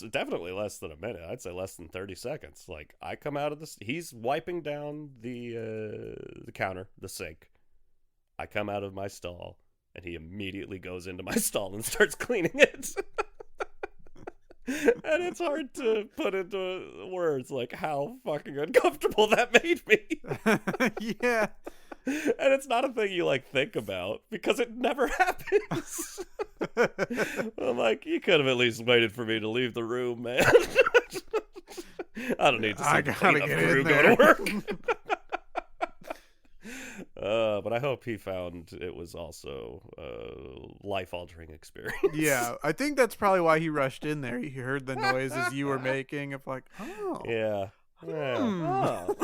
definitely less than a minute. I'd say less than 30 seconds. Like I come out of he's wiping down the counter, the sink. I come out of my stall, and he immediately goes into my stall and starts cleaning it. And it's hard to put into words like how fucking uncomfortable that made me.
Yeah.
And it's not a thing you like think about because it never happens. I'm like, you could have at least waited for me to leave the room, man. I don't need to see
I
the
gotta
cleanup
get
crew
in
go
there.
to work. But I hope he found it was also a life-altering experience.
Yeah, I think that's probably why he rushed in there. He heard the noises you were making of like, oh.
Yeah.
Hmm.
Oh.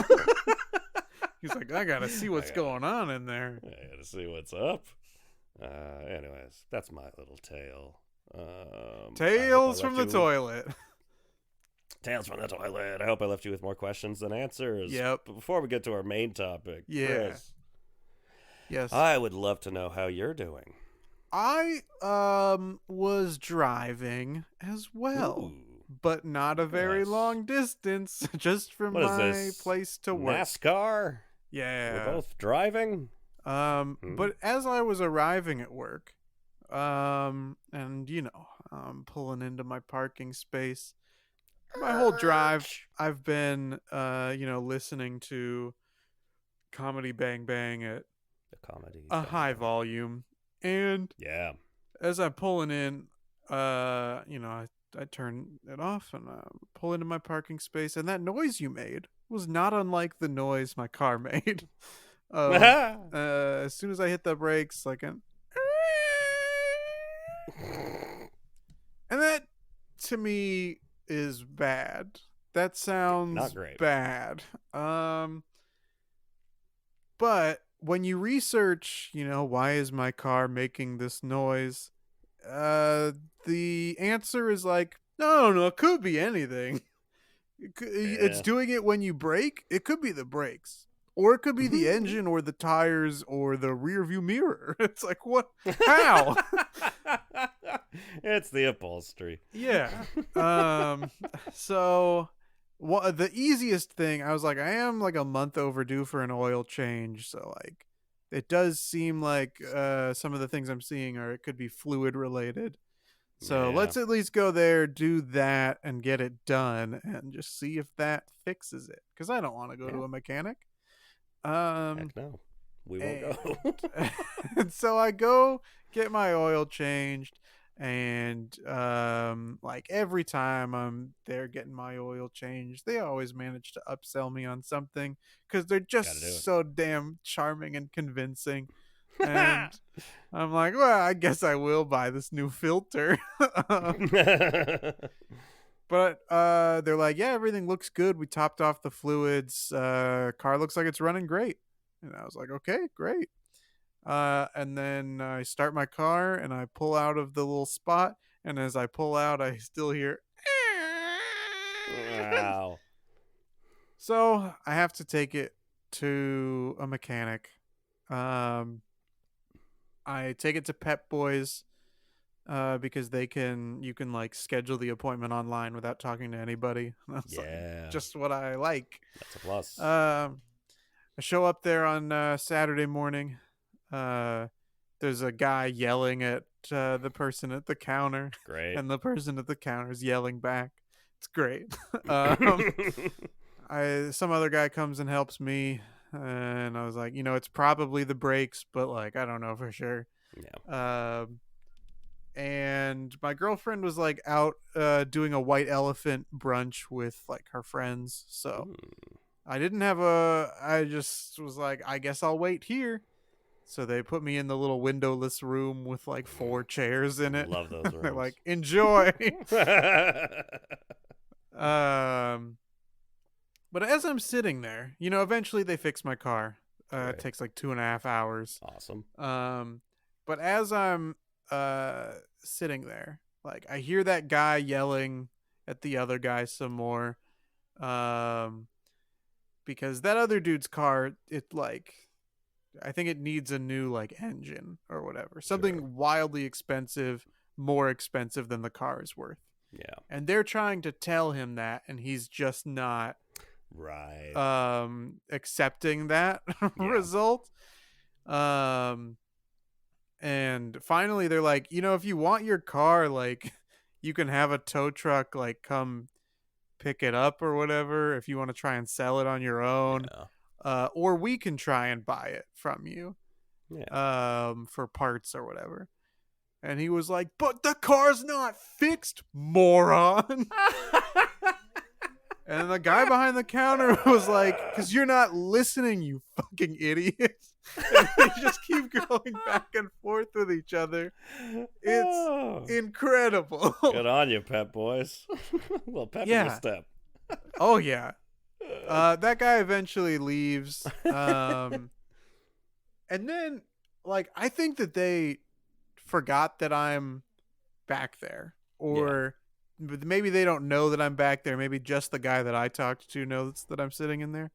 He's like, I gotta see what's going on in there.
I gotta see what's up. Anyways, that's my little tale.
Tales from the toilet.
Tales from the toilet. I hope I left you with more questions than answers.
Yep.
But before we get to our main topic,
Yeah.
Chris,
Yes.
I would love to know how you're doing.
I was driving as well.
Ooh.
But not a very
Yes.
long distance, just from
What is
my
this?
place to work.
NASCAR?
Yeah.
We're both driving?
But as I was arriving at work, and I'm pulling into my parking space. My whole drive, I've been, listening to Comedy Bang Bang at
The comedy.
a high volume. And
Yeah.
as I'm pulling in, I turn it off and pull into my parking space, and that noise you made was not unlike the noise my car made. As soon as I hit the brakes, like and that to me is bad. That sounds
Not great.
bad. But when you research, why is my car making this noise? The answer is like, no, it could be anything. It's doing it when you brake. It could be the brakes, or it could be the engine, or the tires, or the rear view mirror. It's like, what? How?
It's the upholstery.
Yeah. So, the easiest thing, I was like, I am like a month overdue for an oil change. So, like, it does seem like some of the things I'm seeing it could be fluid related. So let's at least go there, do that, and get it done, and just see if that fixes it. Because I don't want to go to a mechanic.
Heck no. We won't go.
And so I go get my oil changed, and like every time I'm there getting my oil changed, they always manage to upsell me on something because they're just so damn charming and convincing. And I'm like, well, I guess I will buy this new filter. But they're like, yeah, everything looks good. We topped off the fluids. Car looks like it's running great. And I was like, okay, great. And then I start my car and I pull out of the little spot. And as I pull out, I still hear.
Wow.
So I have to take it to a mechanic. I take it to Pep Boys because you can like schedule the appointment online without talking to anybody. And I was like, just what I like.
That's a plus.
I show up there on Saturday morning. There's a guy yelling at the person at the counter.
Great.
And the person at the counter is yelling back. It's great. Some other guy comes and helps me. And I was like, it's probably the brakes, but like, I don't know for sure.
Yeah.
And my girlfriend was like out doing a white elephant brunch with like her friends. So I just was like, I guess I'll wait here. So they put me in the little windowless room with like 4 chairs in it.
Love those rooms.
They're like, enjoy. But as I'm sitting there, eventually they fix my car. It takes like 2.5 hours.
Awesome.
But as I'm sitting there, like I hear that guy yelling at the other guy some more. Because that other dude's car, I think it needs a new like engine or whatever. Something wildly expensive, more expensive than the car is worth.
Yeah.
And they're trying to tell him that, and he's just not accepting that result. And finally they're like, if you want your car, like you can have a tow truck like come pick it up or whatever if you want to try and sell it on your own. Or we can try and buy it from you for parts or whatever. And he was like, but the car's not fixed, moron. And the guy behind the counter was like, because you're not listening, you fucking idiot. And they just keep going back and forth with each other. It's incredible.
Good on you, Pep Boys. Well, pep in your step.
Oh, yeah. That guy eventually leaves. And then, like, I think that they forgot that I'm back there. Or maybe they don't know that I'm back there. Maybe just the guy that I talked to knows that I'm sitting in there.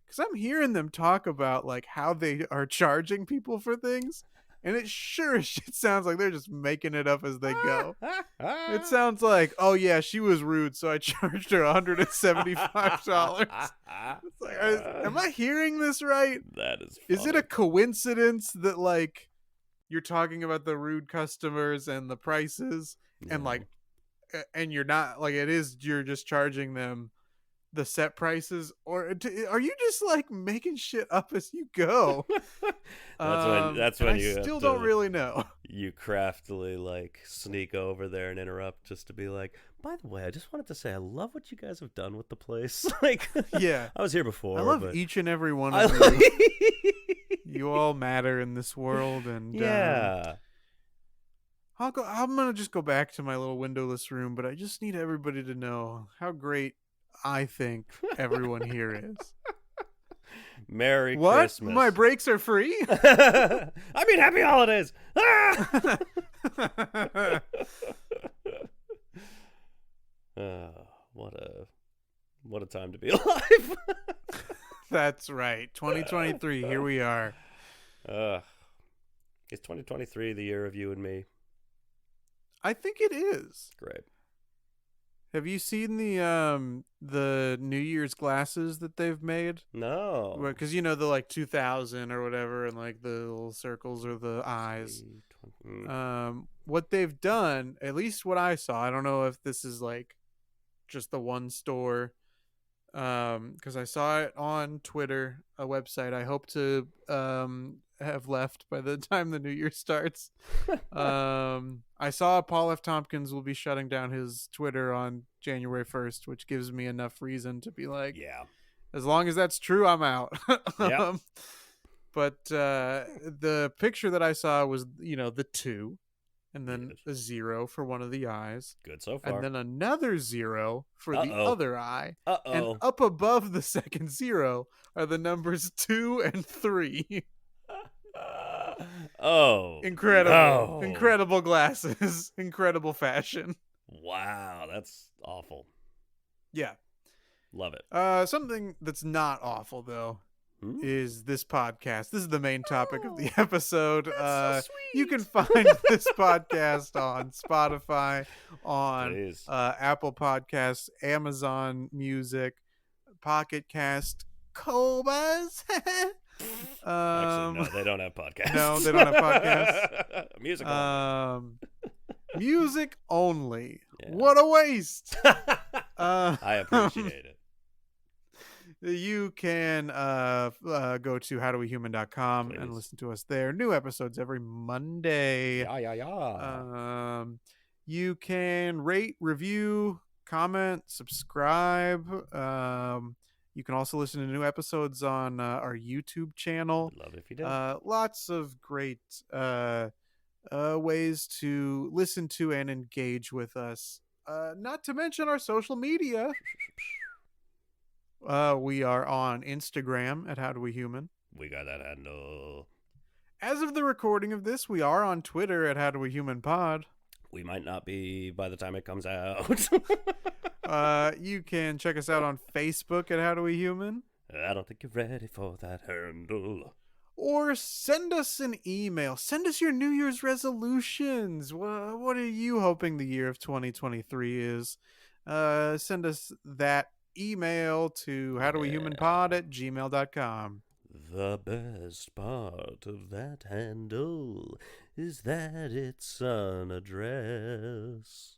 Because I'm hearing them talk about, like, how they are charging people for things. And it sure as shit sounds like they're just making it up as they go. It sounds like, oh yeah, she was rude, so I charged her $175. It's like, am I hearing this right?
That is funny.
Is it a coincidence that, like, you're talking about the rude customers and the prices, and like, and you're not, like, it is, you're just charging them the set prices, or are you just like making shit up as you go?
That's when you
still don't really know.
You craftily like sneak over there and interrupt just to be like, by the way, I just wanted to say I love what you guys have done with the place. Like,
yeah,
I was here before.
I love each and every one of you. You all matter in this world, and
yeah.
I'm gonna just go back to my little windowless room, but I just need everybody to know how great I think everyone here is.
Merry
what?
Christmas.
My breaks are free?
I mean, happy holidays. What a time to be alive.
That's right. 2023, here we are.
Is 2023 the year of you and me?
I think it is.
Great.
Have you seen the New Year's glasses that they've made?
No.
Because you know the like 2000 or whatever, and like the little circles are the eyes. What they've done, at least what I saw, I don't know if this is like just the one store, because I saw it on Twitter, a website I hope to have left by the time the new year starts. I saw Paul F. Tompkins will be shutting down his Twitter on January 1st, which gives me enough reason to be like,
yeah,
as long as that's true, I'm out.
Yeah.
But the picture that I saw was, you know, the 2, and then a 0 for one of the eyes.
Good so far.
And then another 0 for the other eye. And up above the second 0 are the numbers 2 and 3. Incredible. Incredible glasses. Incredible fashion.
Wow, that's awful.
Yeah.
Love it.
Something that's not awful, though, is this podcast. This is the main topic of the episode.
That's so sweet.
You can find this podcast on Spotify, on Apple Podcasts, Amazon Music, Pocket Cast, Cobas.
Actually, no, they don't have podcasts.
No, they don't have podcasts.
Music only.
Music only.
Yeah.
What a waste.
I appreciate it.
You can go to howdowehuman.com and listen to us there. New episodes every Monday.
Yeah.
You can rate, review, comment, subscribe. You can also listen to new episodes on our YouTube channel.
Would love it if you did.
Lots of great ways to listen to and engage with us. Not to mention our social media. We are on Instagram at HowDoWeHuman.
We got that handle.
As of the recording of this, we are on Twitter at HowDoWeHumanPod.
We might not be by the time it comes out.
You can check us out on Facebook at HowDoWeHuman.
I don't think you're ready for that handle.
Or send us an email. Send us your New Year's resolutions. What are you hoping the year of 2023 is? Send us that email to howdowehumanpod@gmail.com.
The best part of that handle is that it's an address.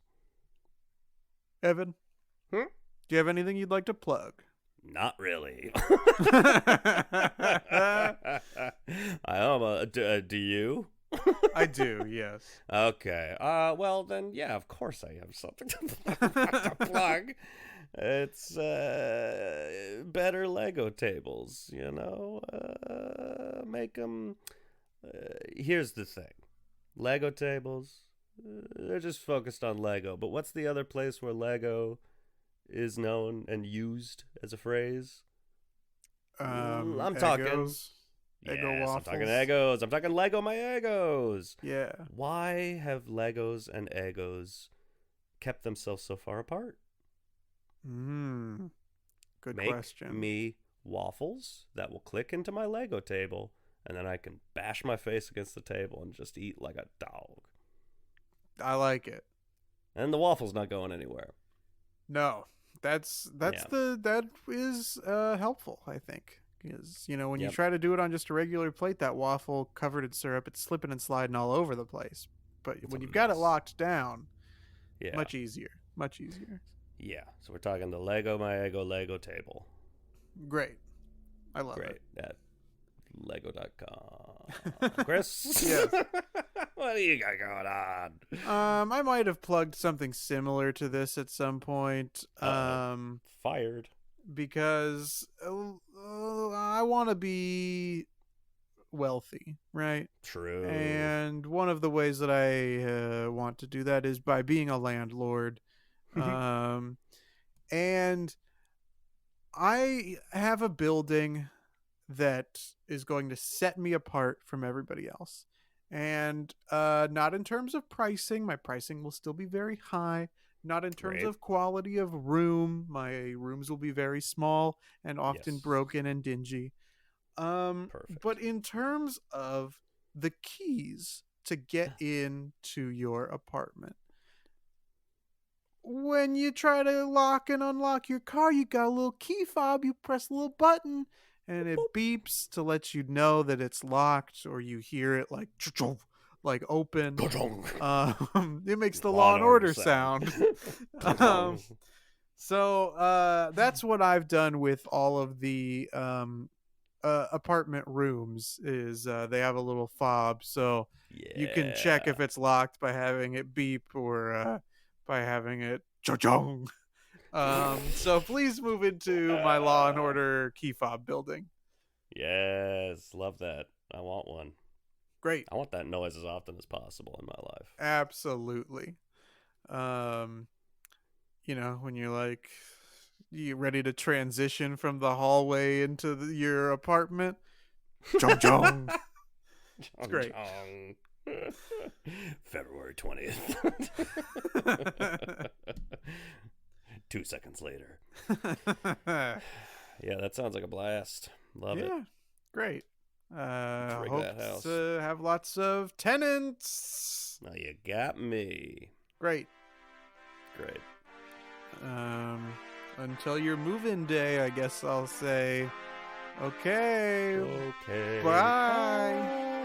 Evan, do you have anything you'd like to plug?
Not really. Do you?
I do, yes.
Okay. Well, then, yeah, of course I have something to plug. It's better Lego tables, you know? Make them... here's the thing. Lego tables, they're just focused on Lego. But what's the other place where Lego is known and used as a phrase? I'm talking.
Eggos. Eggo
Yes,
waffles.
I'm talking Eggos. I'm talking Lego my Eggos.
Yeah.
Why have Legos and Eggos kept themselves so far apart?
Good
Make
question.
me waffles that will click into my Lego table, and then I can bash my face against the table and just eat like a dog.
I like it.
And the waffle's not going anywhere.
No, that is helpful, I think, because when you try to do it on just a regular plate, that waffle covered in syrup, it's slipping and sliding all over the place. But when you've got it locked down, much easier.
Yeah, so we're talking the Lego my Eggo Lego table.
Great, I love it.
Great at Lego.com. Chris,
Yes.
What do you got going on?
I might have plugged something similar to this at some point.
Fired.
Because I want to be wealthy, right?
True.
And one of the ways that I want to do that is by being a landlord. And I have a building that is going to set me apart from everybody else. And not in terms of pricing. My pricing will still be very high. Not in terms of quality of room. My rooms will be very small and often broken and dingy.
Perfect.
But in terms of the keys to get into your apartment, when you try to lock and unlock your car, you got a little key fob. You press a little button, and it beeps to let you know that it's locked, or you hear it like open. It makes the Law and Order sound. So that's what I've done with all of the apartment rooms. Is they have a little fob, so you can check if it's locked by having it beep or by having it cha-chong. So please move into my Law and Order key fob building.
Yes, love that. I want one.
Great.
I want that noise as often as possible in my life.
Absolutely. When you're you ready to transition from the hallway into your apartment. Chong chong. It's great.
February 20th. 2 seconds later. Yeah, that sounds like a blast. Love it.
Yeah, great.
Hope that house.
To have lots of tenants.
Now you got me.
Great. Until your move-in day, I guess I'll say, okay.
Bye.
Bye.